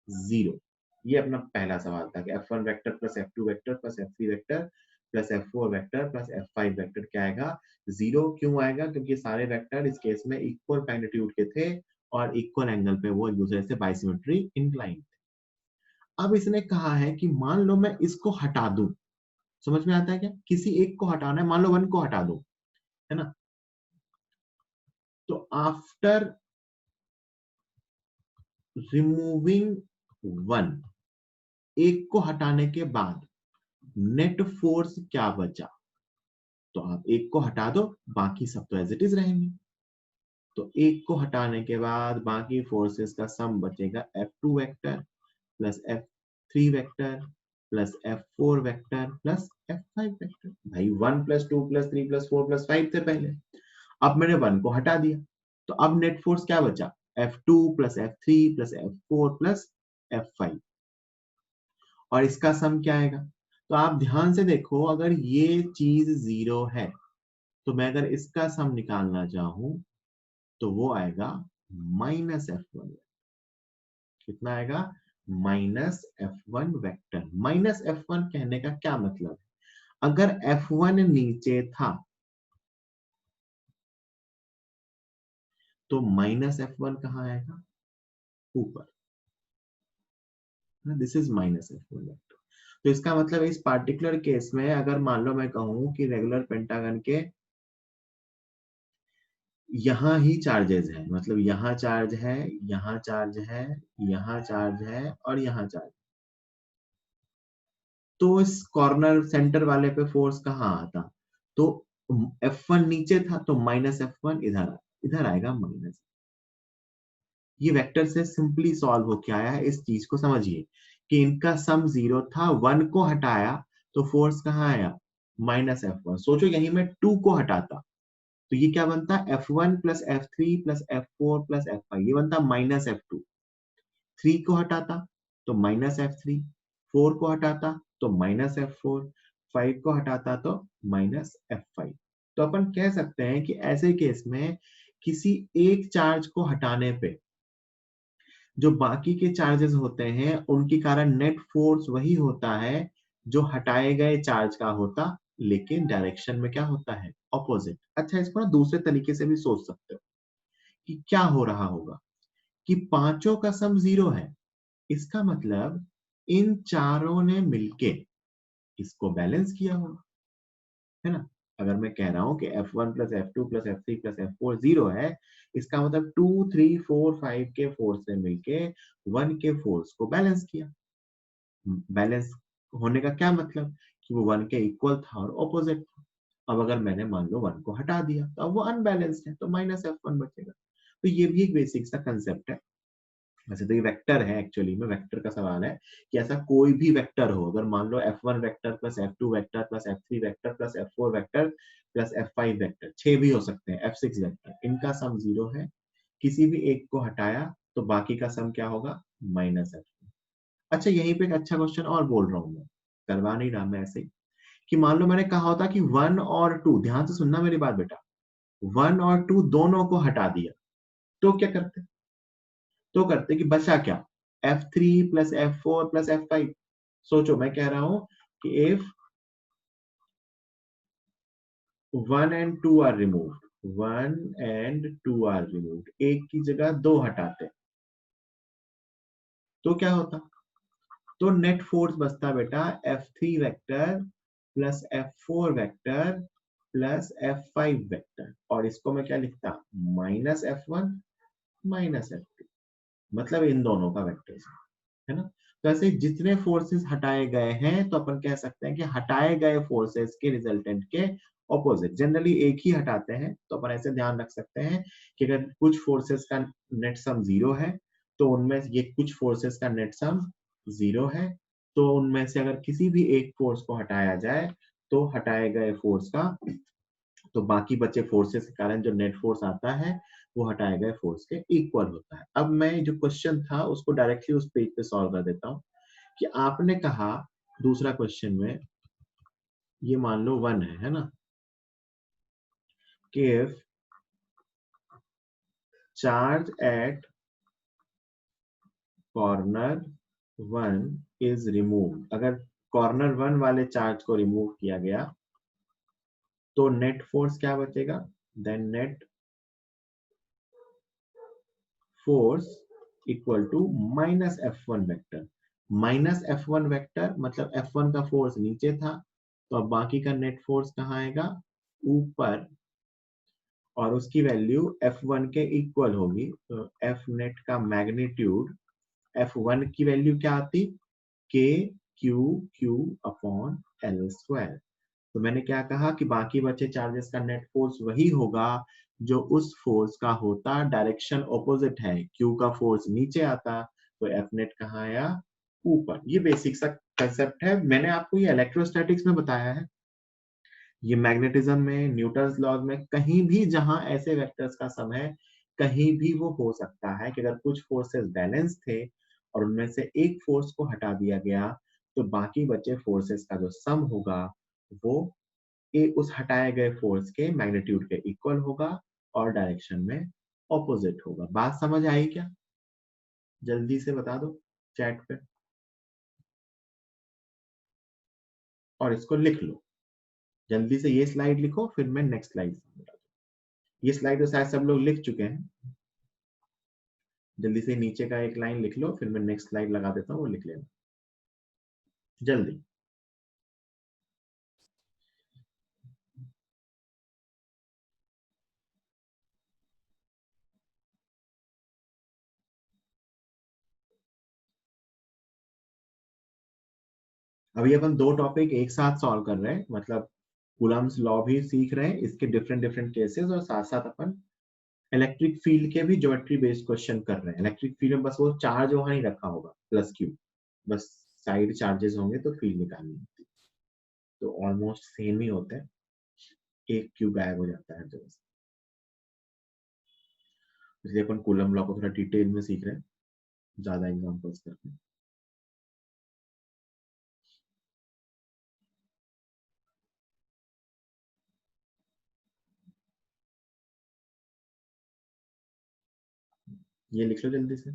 0। ये अपना पहला सवाल था कि F1 vector plus F2 vector plus F3 vector plus F4 vector plus F5 vector क्या आएगा, 0। क्यों आएगा, क्योंकि सारे वेक्टर इस केस में इक्वल मैग्नीट्यूड के थे और इक्वल एंगल पे वो एक दूसरे से बाइसिमेट्री इंक्लाइन थे। अब इसने कहा है कि मान लो मैं इसको हटा दूं, समझ में आता है क्या, किसी एक को हटाना है, मान लो 1 को हटा दो, है ना। तो आफ्टर रिमूविंग 1, एक को हटाने के बाद नेट फोर्स क्या बचा, तो आप एक को हटा दो, बाकी सब तो एज इट इज रहेंगे। तो एक को हटाने के बाद बाकी फोर्सेस का सम बचेगा F2 vector plus F3 vector plus F4 vector plus F5 vector. भाई 1 + 2 + 3 + 4 + 5 थे पहले, अब मैंने 1 को हटा दिया, तो अब नेट फोर्स क्या बचा, F2 + F3 + F4 + F5, और इसका सम क्या आएगा। तो आप ध्यान से देखो, अगर ये चीज 0 है तो मैं अगर इसका सम निकालना चाहूं तो वो आएगा -F1। कितना आएगा, -F1 वेक्टर। -F1 कहने का क्या मतलब है, अगर F1 नीचे था तो -F1 कहाँ आएगा, ऊपर। This is -F1 vector. तो इसका मतलब इस पार्टिकुलर केस में अगर मान लो मैं कहूं कि रेगुलर पेंटागन के यहाँ ही चार्जेस है, मतलब यहाँ चार्ज है, यहाँ चार्ज है, यहाँ चार्ज है और यहाँ चार्ज, तो इस कॉर्नर सेंटर वाले पे फोर्स कहाँ आता, तो F1 नीचे था तो -F1 इधर, इधर आएगा माइनस। ये वेक्टर से सिंपली सॉल्व होके आया है, इस चीज को समझिए कि इनका सम 0 था, 1 को हटाया तो फोर्स कहाँ आया, माइनस F1। सोचो यहीं में 2 को हटाता तो ये क्या बनता, F1 plus F3 plus F4 plus F5, ये बनता माइनस F2। 3 को हटाता तो माइनस F3, 4 को हटाता तो माइनस F4, 5 को हटाता तो माइनस F5। तो अपन कह सकते हैं कि ऐसे केस में किसी एक चार्ज को हटाने पे जो बाकी के चार्जेस होते हैं उनके कारण नेट फोर्स वही होता है जो हटाए गए चार्ज का होता, लेकिन डायरेक्शन में क्या होता है, ऑपोजिट। अच्छा, इसको ना दूसरे तरीके से भी सोच सकते हो कि क्या हो रहा होगा कि पांचों का सम 0 है, इसका मतलब इन चारों ने मिलके इसको बैलेंस किया होगा, है ना। अगर मैं कह रहा हूं कि F1 plus F2 plus F3 plus F4 0 है, इसका मतलब 2 3 4 5 के फोर्स ने मिलके 1 के फोर्स को बैलेंस किया। बैलेंस होने का क्या मतलब कि वो 1 के इक्वल था और ऑपोजिट था। अब अगर मैंने मान लो 1 को हटा दिया तो अब वो अनबैलेंस्ड है, तो माइनस F1 बचेगा। तो ये भी एक बेसिक सा कंसेप्ट है। वैसे तो ये वेक्टर है, एक्चुअली में वेक्टर का सवाल है कि ऐसा कोई भी वेक्टर हो, अगर मान लो F1 vector plus F2 vector plus F3 vector plus F4 vector plus F5 vector, 6 भी हो सकते हैं, F6 वेक्टर, इनका सम 0 है। किसी भी एक को हटाया तो बाकी का सम क्या होगा, माइनस F। अच्छा, यहीं पे एक अच्छा क्वेश्चन और बोल रहा हूं मैं, करवा नहीं रहा मैं ऐसे ही, कि मान लो मैंने कहा होता कि 1 और 2, ध्यान से सुनना मेरी बात बेटा, 1 और 2 दोनों को हटा दिया तो क्या करते, तो करते कि बचा क्या, F3 plus F4 plus F5। सोचो मैं कह रहा हूं कि if 1 and 2 are removed, 1 and 2 are removed, एक की जगह दो हटाते तो क्या होता, तो नेट फोर्स बचता बेटा F3 vector plus F4 vector plus F5 vector, और इसको मैं क्या लिखता, माइनस F1 माइनस F2, मतलब इन दोनों का वेक्टर है ना। तो ऐसे जितने फोर्सेस हटाए गए हैं तो अपन कह सकते हैं कि हटाए गए फोर्सेस के रिजल्टेंट के ऑपोजिट, जनरली एक ही हटाते हैं, तो अपन ऐसे ध्यान रख सकते हैं कि अगर कुछ फोर्सेस का नेट सम 0 है तो उनमें ये कुछ फोर्सेस का नेट सम 0 है, तो उनमें से अगर किसी भी एक फोर्स को हटाया जाए तो हटाए गए फोर्स का, तो बाकी बचे फोर्सेस के कारण जो नेट फोर्स आता है वो हटाए गए फोर्स के इक्वल होता है। अब मैं जो क्वेश्चन था उसको डायरेक्टली उस पेज पे सॉल्व कर देता हूँ कि आपने कहा दूसरा क्वेश्चन में, ये मान लो 1 है ना, कि if charge at corner 1 is removed, अगर कॉर्नर 1 वाले चार्ज को रिमूव किया गया तो नेट फोर्स क्या बचेगा, then net force equal to minus F1 vector. Minus F1 vector मतलब F1 का फोर्स नीचे था, तो अब बाकी का नेट फोर्स कहाँ आएगा, ऊपर, और उसकी वैल्यू F1 के इक्वल होगी, तो F नेट का मैग्नीट्यूड, F1 की वैल्यू क्या आती, K Q Q upon L square. तो मैंने क्या कहा कि बाकी बचे चार्जेस का नेट फोर्स वही होगा जो उस फोर्स का होता, डायरेक्शन ऑपोजिट है, क्यू का फोर्स नीचे आता तो एफ नेट कहाँ आया, ऊपर। ये बेसिक सा कंसेप्ट है, मैंने आपको ये इलेक्ट्रोस्टैटिक्स में बताया है, ये मैग्नेटिज्म में, न्यूटन्स लॉ में, कहीं भी जहां ऐसे वेक्टर्स का सम है कहीं भी वो हो सकता है कि अगर कुछ फोर्सेस बैलेंस थे और उनमें से एक फोर्स को हटा दिया गया तो बाकी बचे फोर्सेस का जो सम होगा वो उस हटाए गए फोर्स के मैग्नीट्यूड के इक्वल होगा और डायरेक्शन में ऑपोजिट होगा। बात समझ आई क्या, जल्दी से बता दो चैट पे, और इसको लिख लो जल्दी से, ये स्लाइड लिखो फिर मैं नेक्स्ट स्लाइड बता दूं। ये स्लाइड तो शायद सब लोग लिख चुके हैं, जल्दी से नीचे का एक लाइन लिख लो फिर मैं नेक्स्ट स्लाइड लगा देता हूँ, वो लिख लेना जल्दी। अभी अपन दो टॉपिक एक साथ सॉल्व कर रहे हैं, मतलब कूलम्स लॉ भी सीख रहे हैं, इसके डिफरेंट डिफरेंट केसेस, और साथ साथ अपन इलेक्ट्रिक फील्ड के भी ज्योमेट्री बेस्ड क्वेश्चन कर रहे हैं। इलेक्ट्रिक फील्ड में बस वो चार्ज वहां नहीं रखा होगा प्लस क्यू, बस साइड चार्जेस होंगे तो फील्ड निकालनी होती है। तो ऑलमोस्ट सेम ही होते हैं, एक क्यू गायब हो जाता है हर जगह से। इसलिए अपन कूलम लॉ को थोड़ा डिटेल में सीख रहे हैं ज्यादा एग्जांपल्स करके। ये लिख लो जल्दी से।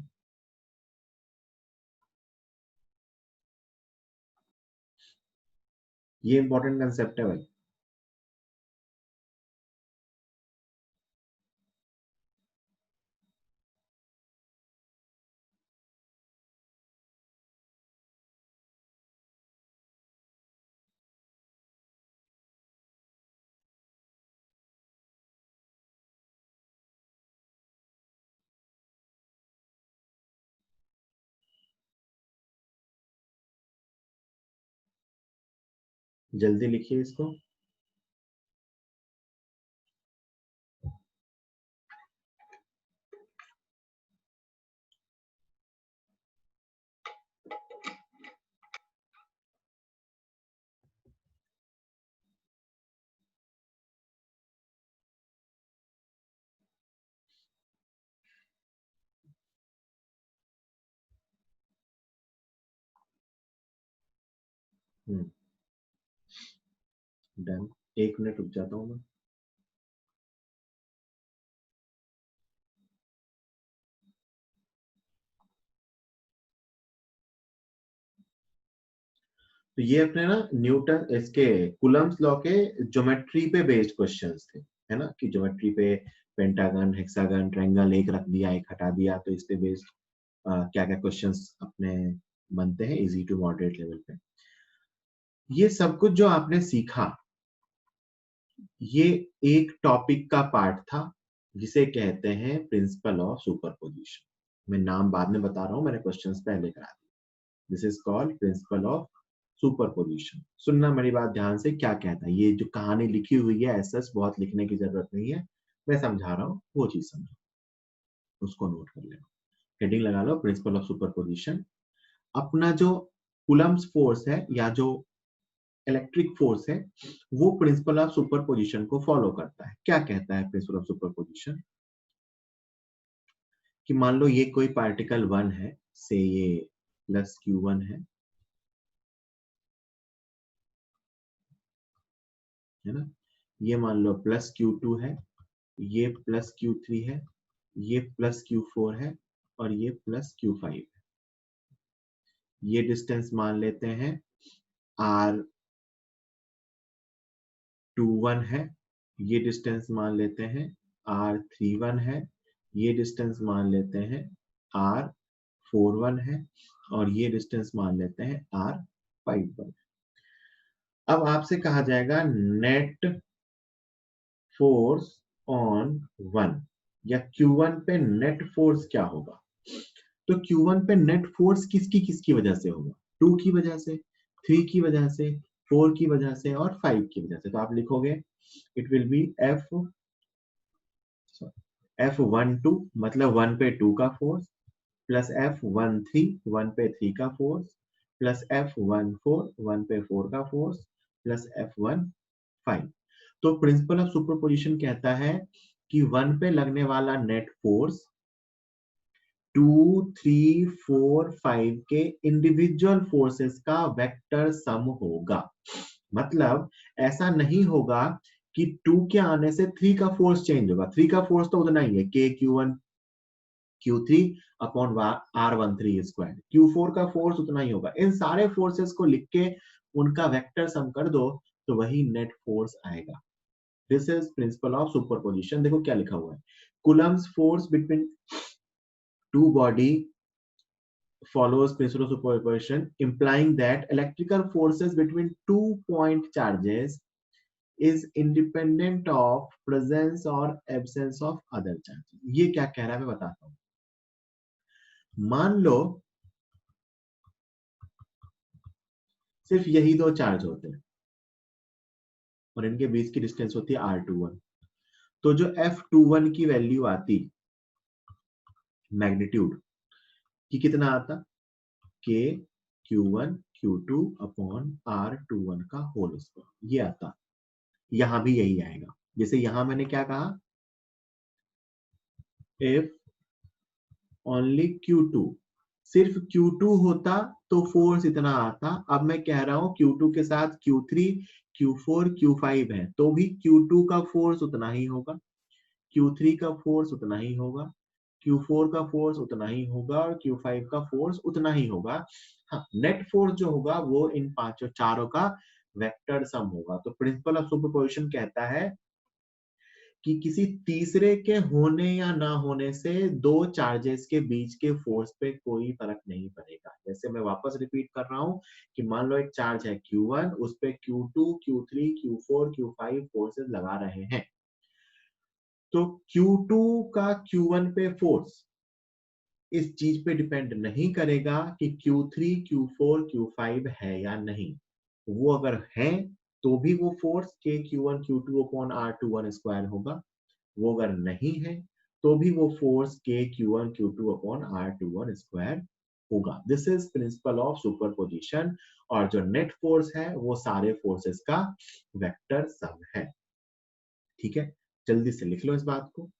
ये इंपॉर्टेंट कंसेप्ट है भाई। जल्दी लिखिए इसको। डन। 1 मिनट रुक जाता हूँ मैं। तो ये अपने ना न्यूटन इसके कूलम्स लॉ के ज्योमेट्री पे बेस्ड क्वेश्चंस थे, है ना, कि ज्योमेट्री पे पेंटागन, हेक्सागन, ट्रायंगल एक रख दिया, एक हटा दिया, तो इस पे बेस्ड क्या क्या क्वेश्चंस अपने बनते हैं इजी टू मॉडरेट लेवल पे। ये सब कुछ जो आपने सीखा, ये एक टॉपिक का पार्ट था जिसे कहते हैं प्रिंसिपल ऑफ सुपरपोजिशन। मैं नाम बाद में बता रहा हूं, मैंने क्वेश्चंस पहले करा दिए। This is called principal of superposition. सुनना मेरी बात ध्यान से, क्या कहता है ये जो कहानी लिखी हुई है, ऐसा बहुत लिखने की जरूरत नहीं है, मैं समझा रहा हूँ वो चीज समझो, उसको नोट कर लेना। हेडिंग लगा लो प्रिंसिपल ऑफ सुपरपोजिशन। अपना जो कूलम्स फोर्स है या जो इलेक्ट्रिक फोर्स है, वो प्रिंसिपल ऑफ सुपरपोजिशन को फॉलो करता है। क्या कहता है प्रिंसिपल ऑफ सुपरपोजिशन? कि मान लो ये कोई पार्टिकल 1 है, से ये प्लस Q1 है ना, ये मान लो प्लस Q2 है, ये प्लस Q3 है, ये प्लस Q4 है, और ये प्लस Q5 है। ये डिस्टेंस मान लेते हैं R21 है, ये डिस्टेंस मान लेते हैं R31 है, ये डिस्टेंस मान लेते हैं R41 है, और ये डिस्टेंस मान लेते हैं R51। अब आपसे कहा जाएगा नेट फोर्स ऑन 1, या Q1 पे नेट फोर्स क्या होगा। तो Q1 पे नेट फोर्स किसकी किसकी वजह से होगा? 2 की वजह से, 3 की वजह से, 4 की वजह से, और 5 की वजह से। तो आप लिखोगे इट विल बी F12 मतलब 1 पे 2 का फोर्स, प्लस F13 1 पे 3 का फोर्स, प्लस F14 1 पे 4 का फोर्स, प्लस F15। तो प्रिंसिपल ऑफ सुपरपोजिशन कहता है कि 1 पे लगने वाला नेट फोर्स 2, 3, 4, 5 के इंडिविजुअल फोर्सेस का वेक्टर सम होगा। मतलब ऐसा नहीं होगा कि 2 के आने से 3 का फोर्स चेंज होगा। 3 का फोर्स तो उतना ही है, K Q1 Q3 upon R13 square. Q4 का फोर्स उतना ही होगा। इन सारे फोर्सेस को लिख के उनका वेक्टर सम कर दो, तो वही नेट फोर्स आएगा। This is principle of superposition. देखो क्या लिखा हुआ है, Coulomb's force between two body follows principle of superposition, implying that electrical forces between 2 point charges is independent of presence or absence of other charges। ये क्या कह रहा है मैं बताता हूं। मान लो सिर्फ यही दो चार्ज होते हैं और इनके बीच की डिस्टेंस होती है R21। तो जो F21 की वैल्यू आती मैग्नीट्यूड की कितना आता, K Q1 Q2 upon R21 का होल स्क्वायर, ये आता। यहां भी यही आएगा। जैसे यहां मैंने क्या कहा, इफ ओनली Q2, सिर्फ Q2 होता तो फोर्स इतना आता। अब मैं कह रहा हूं Q2 के साथ Q3, Q4, Q5 है, तो भी Q2 का फोर्स उतना ही होगा, Q3 का फोर्स उतना ही होगा, Q4 का फोर्स उतना ही होगा और Q5 का फोर्स उतना ही होगा। हाँ, नेट फोर्स जो होगा वो इन पांचों चारों का वेक्टर सम होगा। तो प्रिंसिपल ऑफ सुपरपोजिशन कहता है कि किसी तीसरे के होने या ना होने से दो चार्जेस के बीच के फोर्स पे कोई फर्क नहीं पड़ेगा। जैसे मैं वापस रिपीट कर रहा हूं कि मान लो एक चार्ज है Q1, उस पे Q2, Q3, Q4, Q5 forces लगा रहे हैं, तो Q2 का Q1 पे फोर्स इस चीज पे डिपेंड नहीं करेगा कि Q3, Q4, Q5 है या नहीं। वो अगर है तो भी वो फोर्स के Q1, Q2 upon R21 square होगा। वो अगर नहीं है तो भी वो फोर्स के Q1, Q2 upon R21 square होगा। This is principle of superposition. और जो नेट फोर्स है वो सारे फोर्सेस का वेक्टर सम है। ठीक है, जल्दी से लिख लो इस बात को।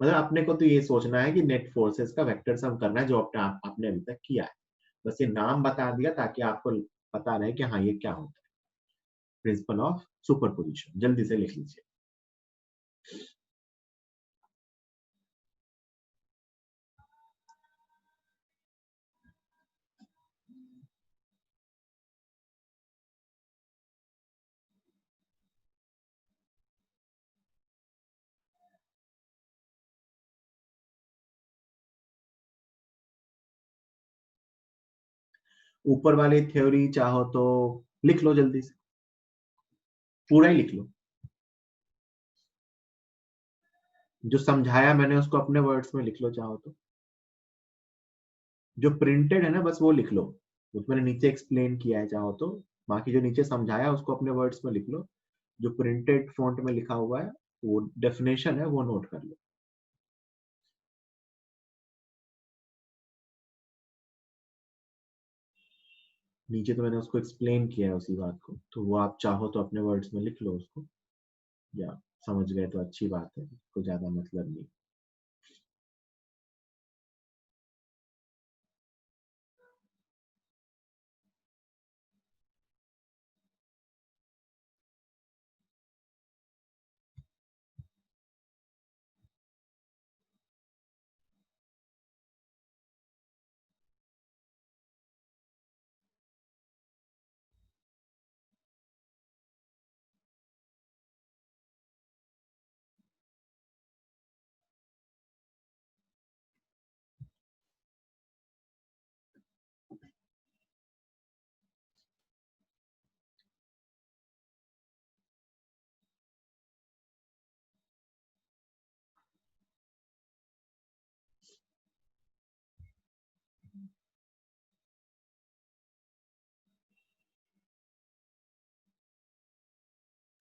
मतलब अपने को तो ये सोचना है कि नेट फोर्सेस का वेक्टर सम करना है, जो आपने अभी तक किया है। बस ये नाम बता दिया ताकि आपको पता रहे कि हाँ ये क्या होता है। प्रिंसिपल ऑफ सुपरपोजिशन जल्दी से लिख लीजिए। ऊपर वाली थ्योरी चाहो तो लिख लो जल्दी से, पूरा ही लिख लो। जो समझाया मैंने उसको अपने वर्ड्स में लिख लो चाहो तो। जो प्रिंटेड है ना बस वो लिख लो, उसमें नीचे एक्सप्लेन किया है चाहो तो। बाकी जो नीचे समझाया उसको अपने वर्ड्स में लिख लो। जो प्रिंटेड फॉन्ट में लिखा हुआ है वो डेफिनेशन है, वो नोट कर लो। नीचे तो मैंने उसको एक्सप्लेन किया है उसी बात को, तो वो आप चाहो तो अपने वर्ड्स में लिख लो उसको, या समझ गए तो अच्छी बात है, कोई ज्यादा मतलब नहीं।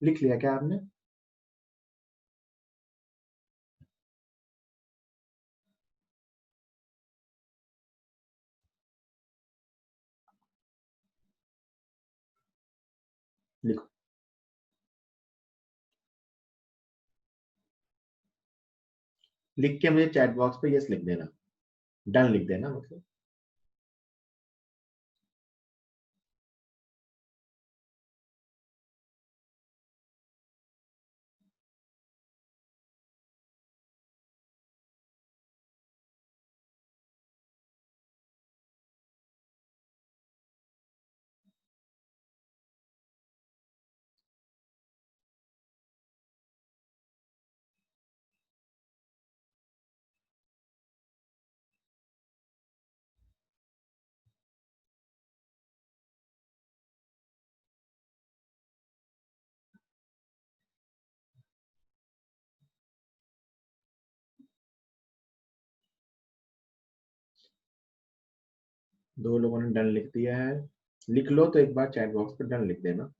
लिख लिया क्या आपने? लिखो। लिख के मुझे चैट बॉक्स पे यस लिख देना, डन लिख देना मतलब। दो लोगों ने डन लिख दिया है। लिख लो तो एक बार चैट बॉक्स पे डन लिख देना।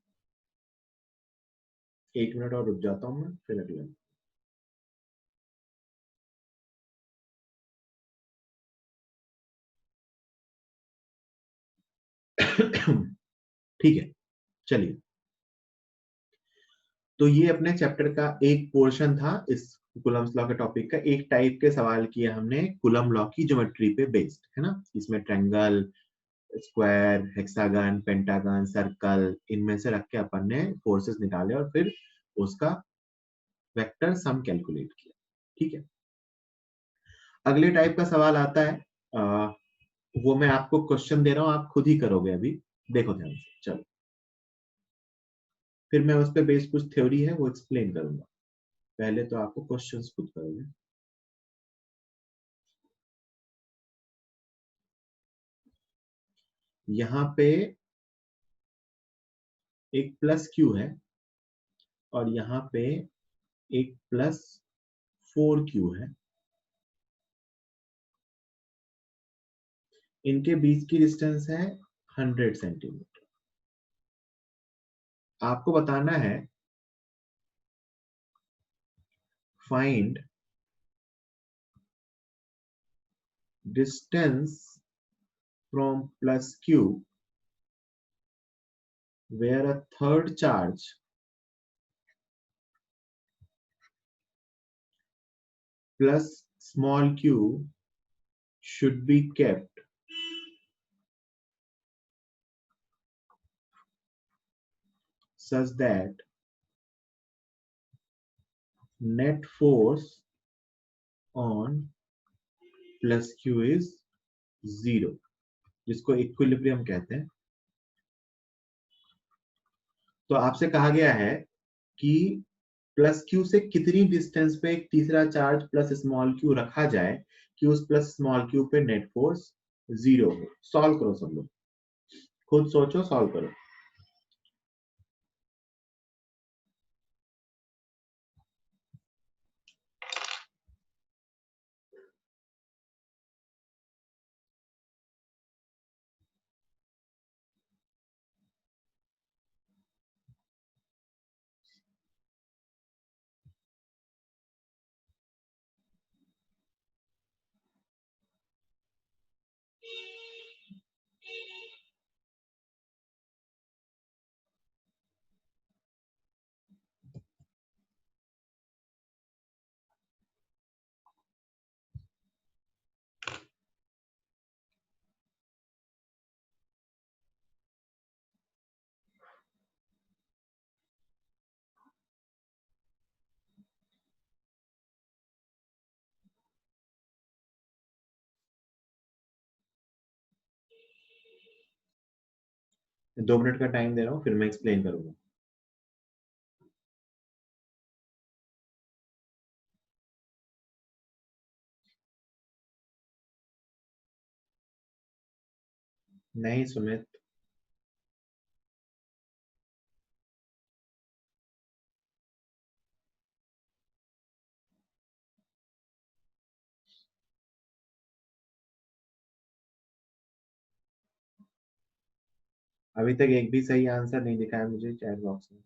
1 मिनट और रुक जाता हूँ मैं, फिर अगला। ठीक है, चलिए, तो ये अपने चैप्टर का एक पोर्शन था इस कूलम्स लॉ के टॉपिक का। एक टाइप के सवाल किए हमने कूलम लॉ की ज्योमेट्री पे बेस्ड, है ना। इसमें triangle, square, hexagon, pentagon, circle, इनमें से रख के अपन ने फोर्सेस निकाले और फिर उसका वेक्टर सम कैलकुलेट किया। ठीक है, अगले टाइप का सवाल आता है, वो मैं आपको क्वेश्चन दे रहा हूं, आप खुद ही करोगे अभी, देखो ध्यान से। चलो, फिर मैं उस पर बेस्ड कुछ थ्योरी है वो एक्सप्लेन करूंगा। पहले तो आपको क्वेश्चंस खुद करोगे। यहाँ पे एक प्लस क्यू है और यहाँ पे एक प्लस 4q है। इनके बीच की डिस्टेंस है 100 सेंटीमीटर। आपको बताना है find distance from plus q where a third charge plus small q should be kept such that net force on plus q is 0, जिसको इक्विलिब्रियम कहते हैं। तो आपसे कहा गया है कि प्लस क्यू से कितनी डिस्टेंस पे एक तीसरा चार्ज प्लस स्मॉल क्यू रखा जाए कि उस प्लस स्मॉल क्यू पे नेट फोर्स 0 हो। सॉल्व करो सब लोग, खुद सोचो, सॉल्व करो। मैं 2 मिनट का टाइम दे रहा हूँ, फिर मैं एक्सप्लेन करूंगा। नहीं सुमित, अभी तक एक भी सही आंसर नहीं दिखाया मुझे चैट बॉक्स में।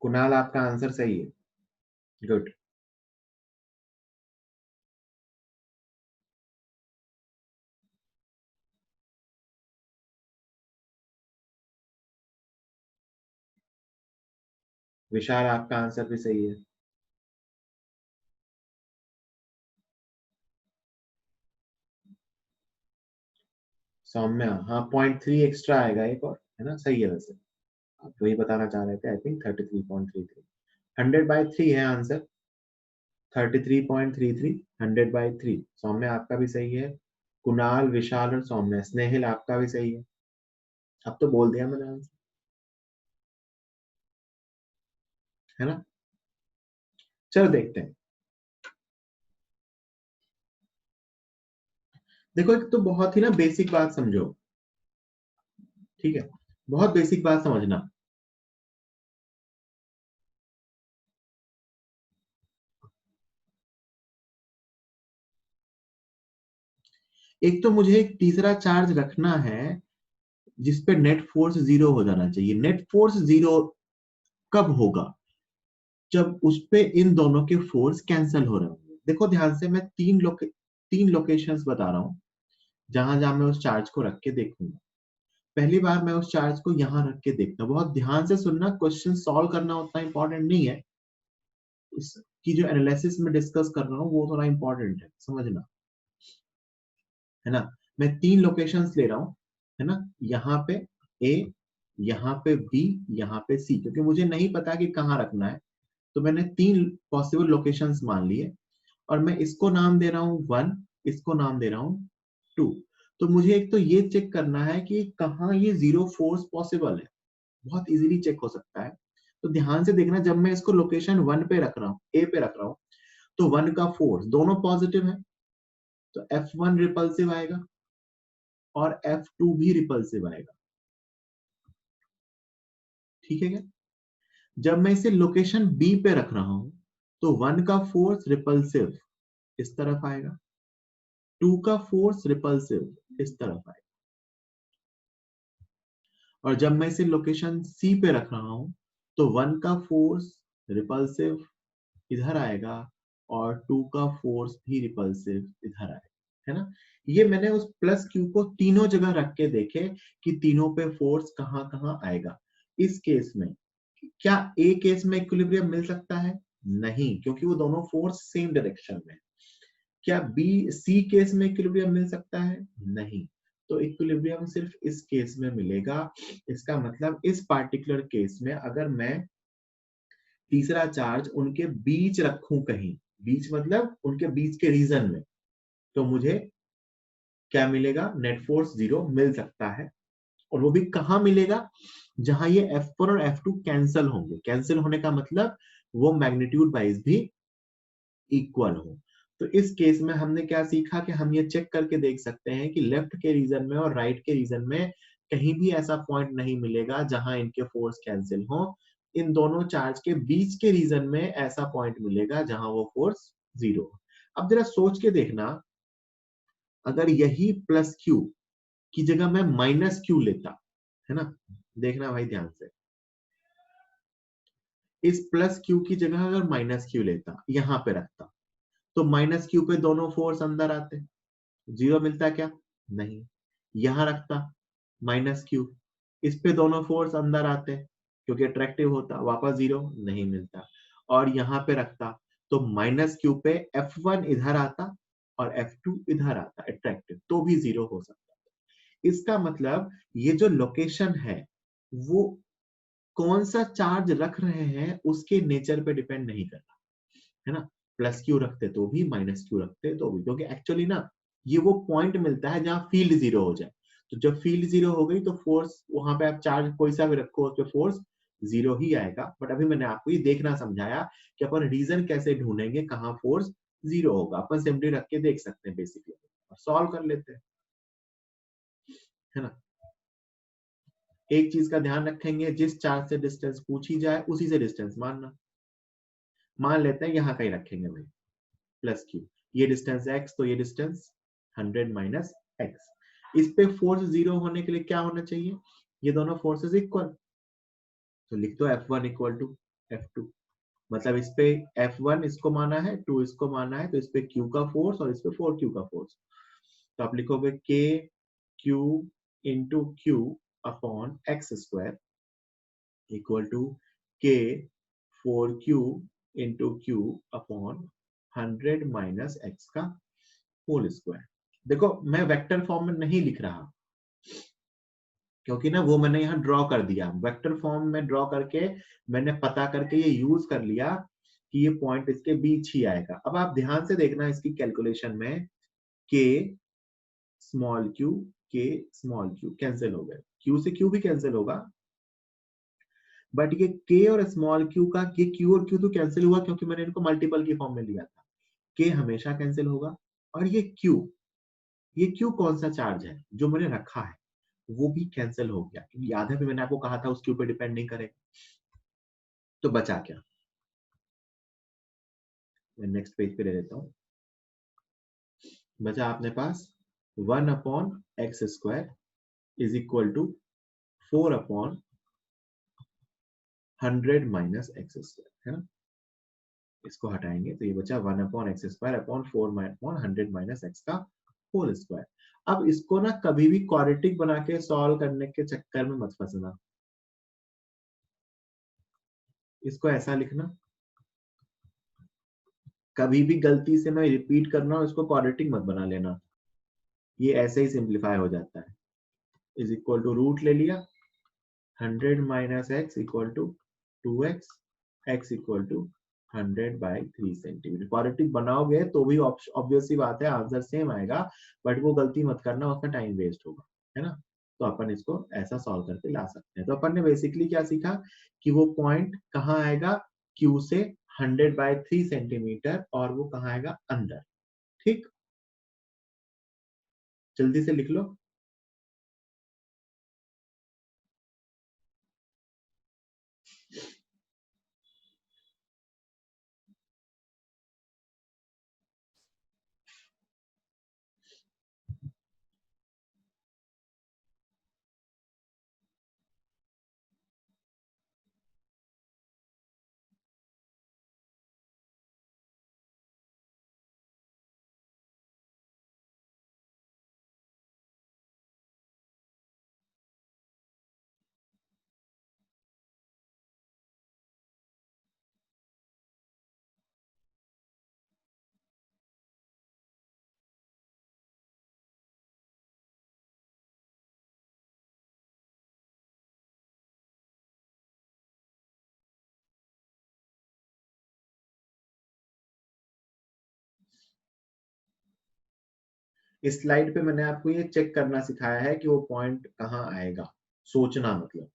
कुणाल, आपका आंसर सही है, गुड। विशाल, आपका आंसर भी सही है। सौम्या, हाँ, 0.3 एक्स्ट्रा आएगा एक और, है ना, सही है वैसे। आप वही बताना चाह रहे थे, आई थिंक 33.33। 100/3 है आंसर, 33.33, 100/3। सौम्य आपका भी सही है, कुणाल, विशाल और सौम्य, स्नेहिल आपका भी सही है। अब तो बोल दिया मैंने आंसर, है ना। चलो देखते हैं। देखो, एक तो बहुत ही ना बेसिक बात समझो, ठीक है, बहुत बेसिक बात समझना। एक तो मुझे एक तीसरा चार्ज रखना है जिसपे नेट फोर्स 0 हो जाना चाहिए। नेट फोर्स 0 कब होगा? जब उस पे इन दोनों के फोर्स कैंसिल हो रहे होंगे। देखो ध्यान से, मैं 3 लोकेशंस बता रहा हूँ जहां जहां मैं उस चार्ज को रख के देखूंगा। पहली बार मैं उस चार्ज को यहाँ रख के देखता हूँ। बहुत ध्यान से सुनना, क्वेश्चन सॉल्व करना उतना इंपॉर्टेंट नहीं है, इसकी जो एनालिसिस में डिस्कस कर रहा हूँ वो थोड़ा इंपॉर्टेंट है, समझना, है ना। मैं 3 लोकेशंस ले रहा हूँ, है ना, यहाँ पे ए, यहाँ पे बी, यहाँ पे सी, क्योंकि मुझे नहीं पता कि कहाँ रखना है, तो मैंने 3 पॉसिबल लोकेशंस मान लिए और मैं इसको नाम दे रहा हूँ 1, इसको नाम दे रहा हूँ 2। तो मुझे एक तो ये चेक करना है कि कहाँ ये जीरो फोर्स पॉसिबल है, बहुत इजीली चेक हो सकता है। तो ध्यान से देखना, जब मैं इसको लोकेशन 1 पे रख रहा हूँ, ए पे रख रहा हूँ, तो 1 का फोर्स दोनों पॉजिटिव है, तो F1 रिपल्सिव आएगा और F2 भी रिपल्सिव आएगा, ठीक है क्या। जब मैं इसे लोकेशन बी पे रख रहा हूं तो 1 का फोर्स रिपल्सिव इस तरफ आएगा, 2 का फोर्स रिपल्सिव इस तरफ आएगा, और जब मैं इसे लोकेशन सी पे रख रहा हूं तो 1 का फोर्स रिपल्सिव इधर आएगा और 2 का फोर्स भी रिपल्सिव इधर आएगा, है ना। ये मैंने उस प्लस क्यू को तीनों जगह रख के देखे कि तीनों पे फोर्स कहां कहां आएगा। इस केस में क्या ए केस में इक्विलिब्रियम मिल सकता है? नहीं, क्योंकि वो दोनों फोर्स सेम डायरेक्शन में। क्या बी सी केस में इक्विलिब्रियम मिल सकता है? नहीं। तो इक्विलिब्रियम सिर्फ इस केस में मिलेगा। इसका मतलब इस पार्टिकुलर केस में अगर मैं तीसरा चार्ज उनके बीच रखूं, कहीं बीच मतलब उनके बीच के रीजन में, तो मुझे क्या मिलेगा? नेट फोर्स 0 मिल सकता है। और वो भी कहां मिलेगा? जहां ये F1 और F2 कैंसिल होंगे। कैंसिल होने का मतलब वो मैग्नीट्यूड वाइज भी इक्वल हो। तो इस केस में हमने क्या सीखा कि हम ये चेक करके देख सकते हैं कि लेफ्ट के रीजन में और राइट के रीजन में कहीं भी ऐसा पॉइंट नहीं मिलेगा जहां इनके फोर्स कैंसिल हो। इन दोनों चार्ज के बीच के रीजन में ऐसा पॉइंट मिलेगा जहां वो फोर्स 0। अब जरा सोच के देखना, अगर यही प्लस क्यू की जगह मैं माइनस क्यू लेता, है ना, देखना भाई ध्यान से, इस प्लस क्यू की जगह अगर माइनस क्यू लेता, यहां पे रखता, तो माइनस क्यू पे दोनों फोर्स अंदर आते, 0 मिलता क्या? नहीं। यहां रखता माइनस क्यू, इस पे दोनों फोर्स अंदर आते क्योंकि अट्रैक्टिव होता, वापस 0 नहीं मिलता। और यहां पे रखता तो माइनस क्यू पे F1 इधर आता और F2 इधर आता अट्रैक्टिव, तो भी 0 हो सकता। इसका मतलब ये जो लोकेशन है वो कौन सा चार्ज रख रहे हैं उसके नेचर पे डिपेंड नहीं करता, है ना। प्लस क्यू रखते तो भी, माइनस क्यू रखते तो भी, क्योंकि एक्चुअली ना ये वो पॉइंट मिलता है जहां फील्ड 0 हो जाए। तो जब फील्ड 0 हो गई तो फोर्स वहां पे आप चार्ज कोई सा भी रखो उस पे फोर्स 0 ही आएगा। बट अभी मैंने आपको ये देखना समझाया कि अपन रीजन कैसे ढूंढेंगे कहाँ फोर्स 0 होगा। अपन सिंपली रख के देख सकते हैं बेसिकली, और सॉल्व कर लेते हैं, है ना। एक चीज का ध्यान रखेंगे, जिस चार्ज से डिस्टेंस पूछी जाए उसी से डिस्टेंस मानना। मान लेते हैं यहाँ कहीं रखेंगे भाई प्लस क्यू, ये डिस्टेंस x, तो ये डिस्टेंस 100 माइनस एक्स। इस पे फोर्स 0 होने के लिए क्या होना चाहिए? ये दोनों फोर्सेस इक्वल, तो लिख दो F1 इक्वल टू F2। मतलब इस पे F1 इसको माना है, 2 इसको माना है, तो इस पे Q का फोर्स और इस पे 4Q का फोर्स। तो आप लिखोगे K Q into Q upon x square equal to K 4Q into Q upon 100 minus x का होल स्क्वायर। देखो मैं वेक्टर फॉर्म में नहीं लिख रहा क्योंकि ना वो मैंने यहाँ ड्रॉ कर दिया, वेक्टर फॉर्म में ड्रॉ करके मैंने पता करके ये यूज कर लिया कि ये पॉइंट इसके बीच ही आएगा। अब आप ध्यान से देखना इसकी कैलकुलेशन में, के स्मॉल क्यू कैंसिल हो गए, क्यू से क्यू भी कैंसिल होगा, बट ये के और स्मॉल क्यू का, ये क्यू और क्यू तो कैंसिल हुआ क्योंकि मैंने इनको मल्टीपल की फॉर्म में लिया था। के हमेशा कैंसिल होगा, और ये क्यू कौन सा चार्ज है जो मैंने रखा है वो भी कैंसिल हो गया, क्योंकि याद है भी मैंने आपको कहा था उस क्यू पे डिपेंड नहीं करेगा। तो बचा क्या? मैं नेक्स्ट पेज पे ले लेता हूं। बचा अपने पास 1 upon x square is equal to 4 upon 100 minus x square, है ना। इसको हटाएंगे तो ये बचा 1/x² / 4/100 - x का होल स्क्वायर। अब इसको ना कभी भी क्वाड्रेटिक बना के सॉल्व करने के चक्कर में मत फंसना। इसको ऐसा लिखना, कभी भी गलती से मैं रिपीट करना हूं इसको क्वाड्रेटिक मत बना लेना, ये ऐसे ही सिंप्लीफाई हो जाता है। इज इक्वल टू रूट ले लिया, 100 - x equal to 2x, x equal to 100/3 centimetre. Quadratic बनाओगे तो भी ऑब्वियस सी बात है आंसर सेम आएगा, बट वो गलती मत करना, उसका टाइम वेस्ट होगा, है ना। तो अपन इसको ऐसा सॉल्व करके ला सकते हैं। तो अपन ने बेसिकली क्या सीखा कि वो पॉइंट कहाँ आएगा, Q से 100/3 सेंटीमीटर, और वो कहाँ आएगा, अंदर। ठीक, जल्दी से लिख लो। इस स्लाइड पे मैंने आपको ये चेक करना सिखाया है कि वो पॉइंट कहाँ आएगा, सोचना, मतलब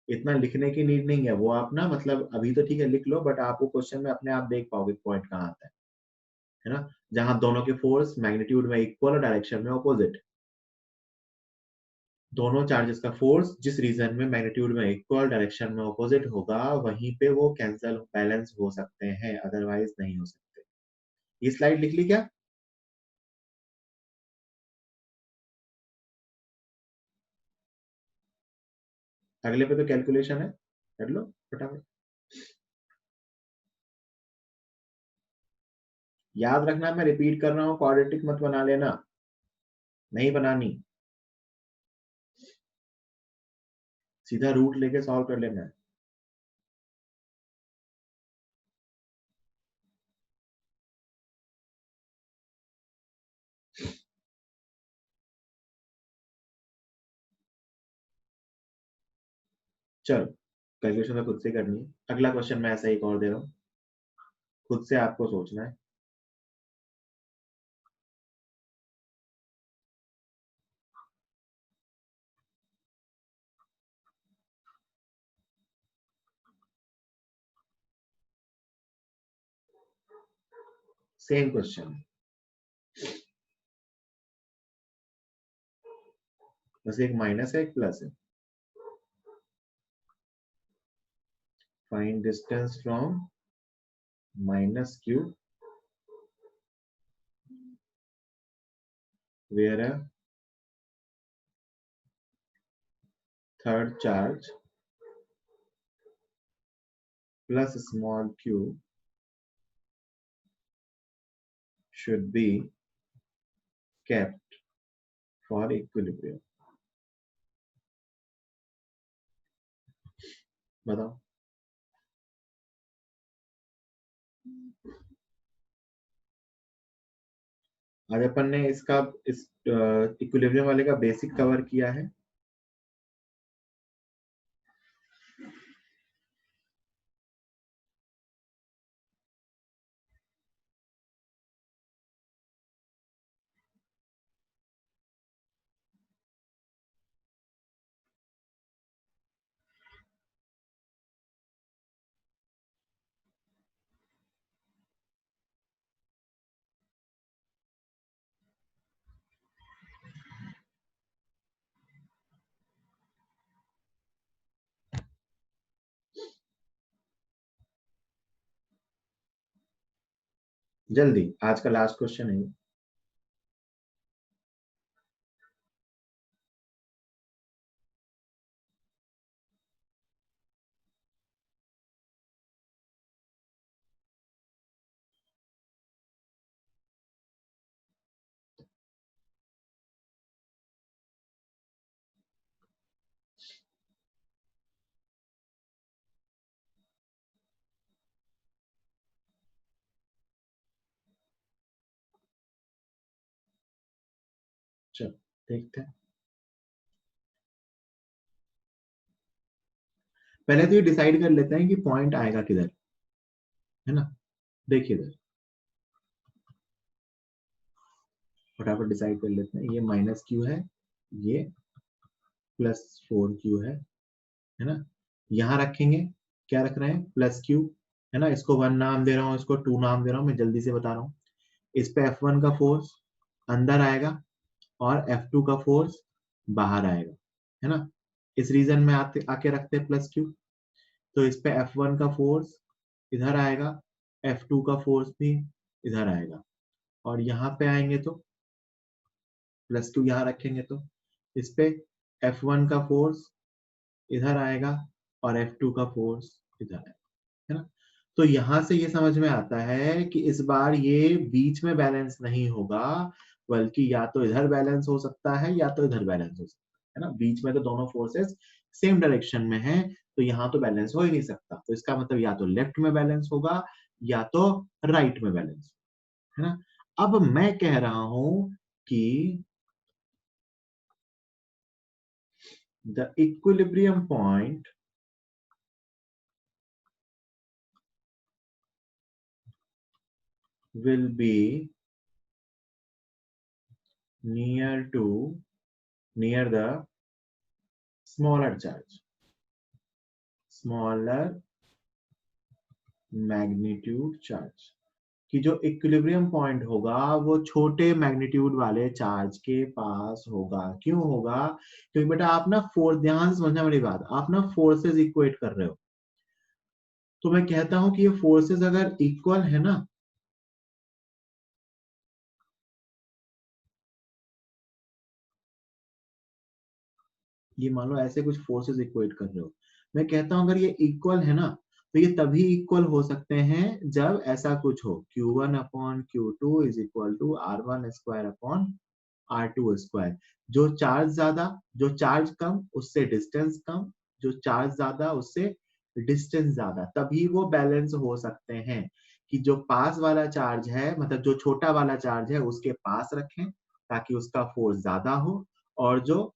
इतना लिखने की नीड नहीं है। वो आप ना मतलब अभी तो ठीक है लिख लो, बट आप वो क्वेश्चन में अपने आप देख पाओगे पॉइंट कहाँ आता है ना, जहां दोनों के फोर्स मैग्नीट्यूड में इक्वल और डायरेक्शन में ऑपोजिट। दोनों चार्जेस का फोर्स जिस रीजन में मैग्नीट्यूड में इक्वल डायरेक्शन में ऑपोजिट होगा, वहीं पे वो कैंसल बैलेंस हो सकते हैं, अदरवाइज नहीं हो सकते। ये स्लाइड लिख ली क्या? अगले पे तो कैलकुलेशन है, कर लो फटाफट। याद रखना मैं रिपीट कर रहा हूँ, क्वाड्रेटिक मत बना लेना, नहीं बनानी, सीधा रूट लेके सॉल्व कर लेना है। चलो, कैलकुलेशन तो खुद से करनी है। अगला क्वेश्चन मैं ऐसा एक और दे रहा हूँ, खुद से आपको सोचना है। सेम क्वेश्चन, बस एक माइनस है एक प्लस है। Find distance from -q where a third charge plus small q should be kept for equilibrium। बताओ। आज अपन ने इसका इस इक्विलिब्रियम वाले का बेसिक कवर किया है। जल्दी, आज का लास्ट क्वेश्चन है। चलो देखते हैं। पहले तो ये डिसाइड कर लेते हैं कि पॉइंट आएगा किधर, है ना। देखिए इधर फटाफट डिसाइड कर लेते हैं। ये माइनस क्यू है, ये प्लस 4 क्यू है ना। यहाँ रखेंगे, क्या रख रहे हैं, प्लस क्यू, है ना। इसको 1 नाम दे रहा हूँ, इसको 2 नाम दे रहा हूँ, मैं जल्दी से बता रहा हूँ। इस पे F1 का फोर्स अंदर आएगा और F2 का फोर्स बाहर आएगा, है ना। इस रीजन में आते आके रखते हैं प्लस क्यू, तो इस पे F1 का फोर्स इधर आएगा, F2 का फोर्स भी इधर आएगा, और यहाँ पे आएंगे तो प्लस क्यू यहाँ रखेंगे तो इस पे F1 का फोर्स इधर आएगा और F2 का फोर्स इधर आएगा, है ना। तो यहां से ये समझ में आता है कि इस बार ये बीच में बैलेंस नहीं होगा, बल्कि या तो इधर बैलेंस हो सकता है या तो इधर बैलेंस हो सकता है ना। बीच में तो दोनों फोर्सेस सेम डायरेक्शन में है, तो यहाँ तो बैलेंस हो ही नहीं सकता। तो इसका मतलब या तो लेफ्ट में बैलेंस होगा या तो राइट में बैलेंस, है ना। अब मैं कह रहा हूं कि the equilibrium point will be near the smaller magnitude charge, कि जो इक्विलिब्रियम पॉइंट होगा वो छोटे मैग्नीट्यूड वाले चार्ज के पास होगा। क्यों होगा, क्योंकि बेटा आप ना फोर्स, ध्यान से समझना मेरी बात, आप ना फोर्सेस इक्वेट कर रहे हो। तो मैं कहता हूं कि ये फोर्सेस अगर इक्वल है ना, ये मान लो ऐसे कुछ फोर्सेस इक्वेट कर रहे हो, मैं कहता हूं अगर ये इक्वल है ना, तो ये तभी इक्वल हो सकते हैं जब ऐसा कुछ हो, Q1 upon Q2 is equal to R1 square upon R2 square. जो चार्ज ज्यादा, जो चार्ज कम उससे डिस्टेंस कम, जो चार्ज ज्यादा उससे डिस्टेंस ज्यादा, तभी वो बैलेंस हो सकते हैं। कि जो पास वाला चार्ज है, मतलब जो छोटा वाला चार्ज है उसके पास रखें ताकि उसका फोर्स ज्यादा हो, और जो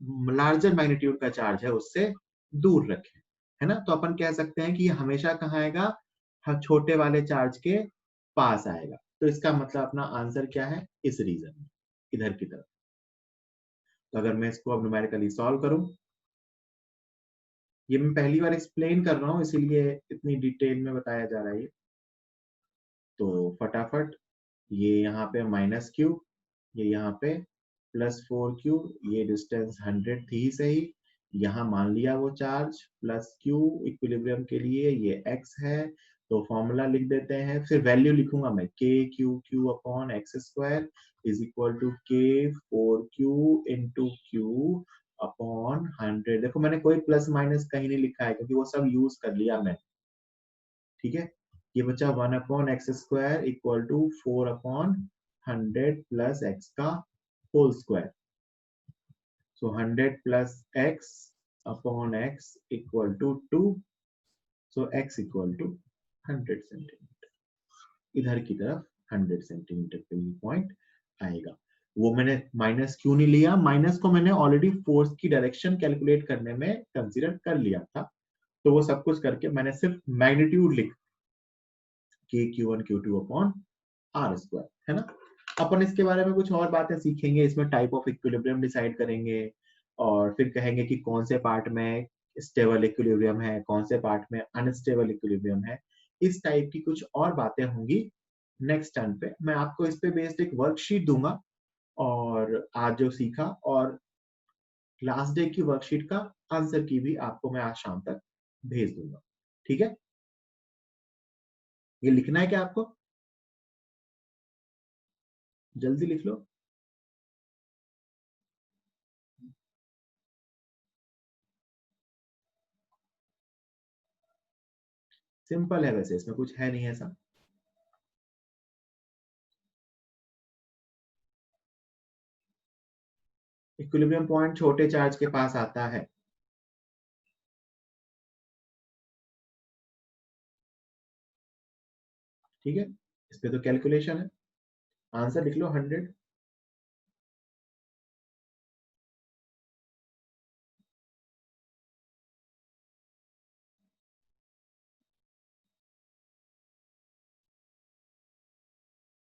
लार्जर मैग्नीट्यूड का चार्ज है उससे दूर रखें, है ना। तो अपन कह सकते हैं कि ये हमेशा कहाँ आएगा, हर छोटे वाले चार्ज के पास आएगा। तो इसका मतलब अपना आंसर क्या है, इस रीजन में, इधर की तरफ। तो अगर मैं इसको अब न्यूमेरिकली सॉल्व करूं, ये मैं पहली बार एक्सप्लेन कर रहा हूं इसीलिए इतनी डिटेल में बताया जा रहा है ये। तो फटाफट, ये यहाँ पे माइनस क्यू, ये यहाँ पे +4 क्यू, ये डिस्टेंस 100 थी ही सही। यहाँ मान लिया वो चार्ज प्लस क्यू इक्विलिब्रियम के लिए, ये x है। तो फॉर्मूला लिख देते हैं, फिर वैल्यू लिखूंगा मैं, k Q Q upon x square is equal to k 4q into Q upon 100। देखो मैंने कोई प्लस माइनस कहीं नहीं लिखा है क्योंकि वो सब यूज कर लिया मैं, ठीक है। ये बचा 1 upon x square equal to 4 upon 100 plus x का whole square. So 100 plus x upon x equal to 2। So x equal to 100 centimetre. इधर की तरफ 100 सेंटीमीटर पे ये पॉइंट आएगा। वो मैंने माइनस क्यों नहीं लिया, माइनस को मैंने ऑलरेडी फोर्स की डायरेक्शन कैलकुलेट करने में कंसीडर कर लिया था। तो वो सब कुछ करके मैंने सिर्फ मैग्नीट्यूड लिख के Q1 Q2 upon are square, है ना। अपन इसके बारे में कुछ और बातें सीखेंगे, इसमें टाइप ऑफ इक्विलिब्रियम डिसाइड करेंगे, और फिर कहेंगे कि कौन से पार्ट में स्टेबल इक्विलिब्रियम है, कौन से पार्ट में अनस्टेबल इक्विलिब्रियम है। इस टाइप की कुछ और बातें होंगी नेक्स्ट टर्न पे। मैं आपको इस पे बेस्ड एक वर्कशीट दूंगा, और आज जो सीखा, और लास्ट डे की वर्कशीट का आंसर की भी आपको मैं आज शाम तक भेज दूंगा, ठीक है। ये लिखना है क्या आपको, जल्दी लिख लो। सिंपल है वैसे, इसमें कुछ है नहीं ऐसा। इक्विलिब्रियम पॉइंट छोटे चार्ज के पास आता है, ठीक है। इस पे तो कैलकुलेशन है, आंसर लिख लो 100।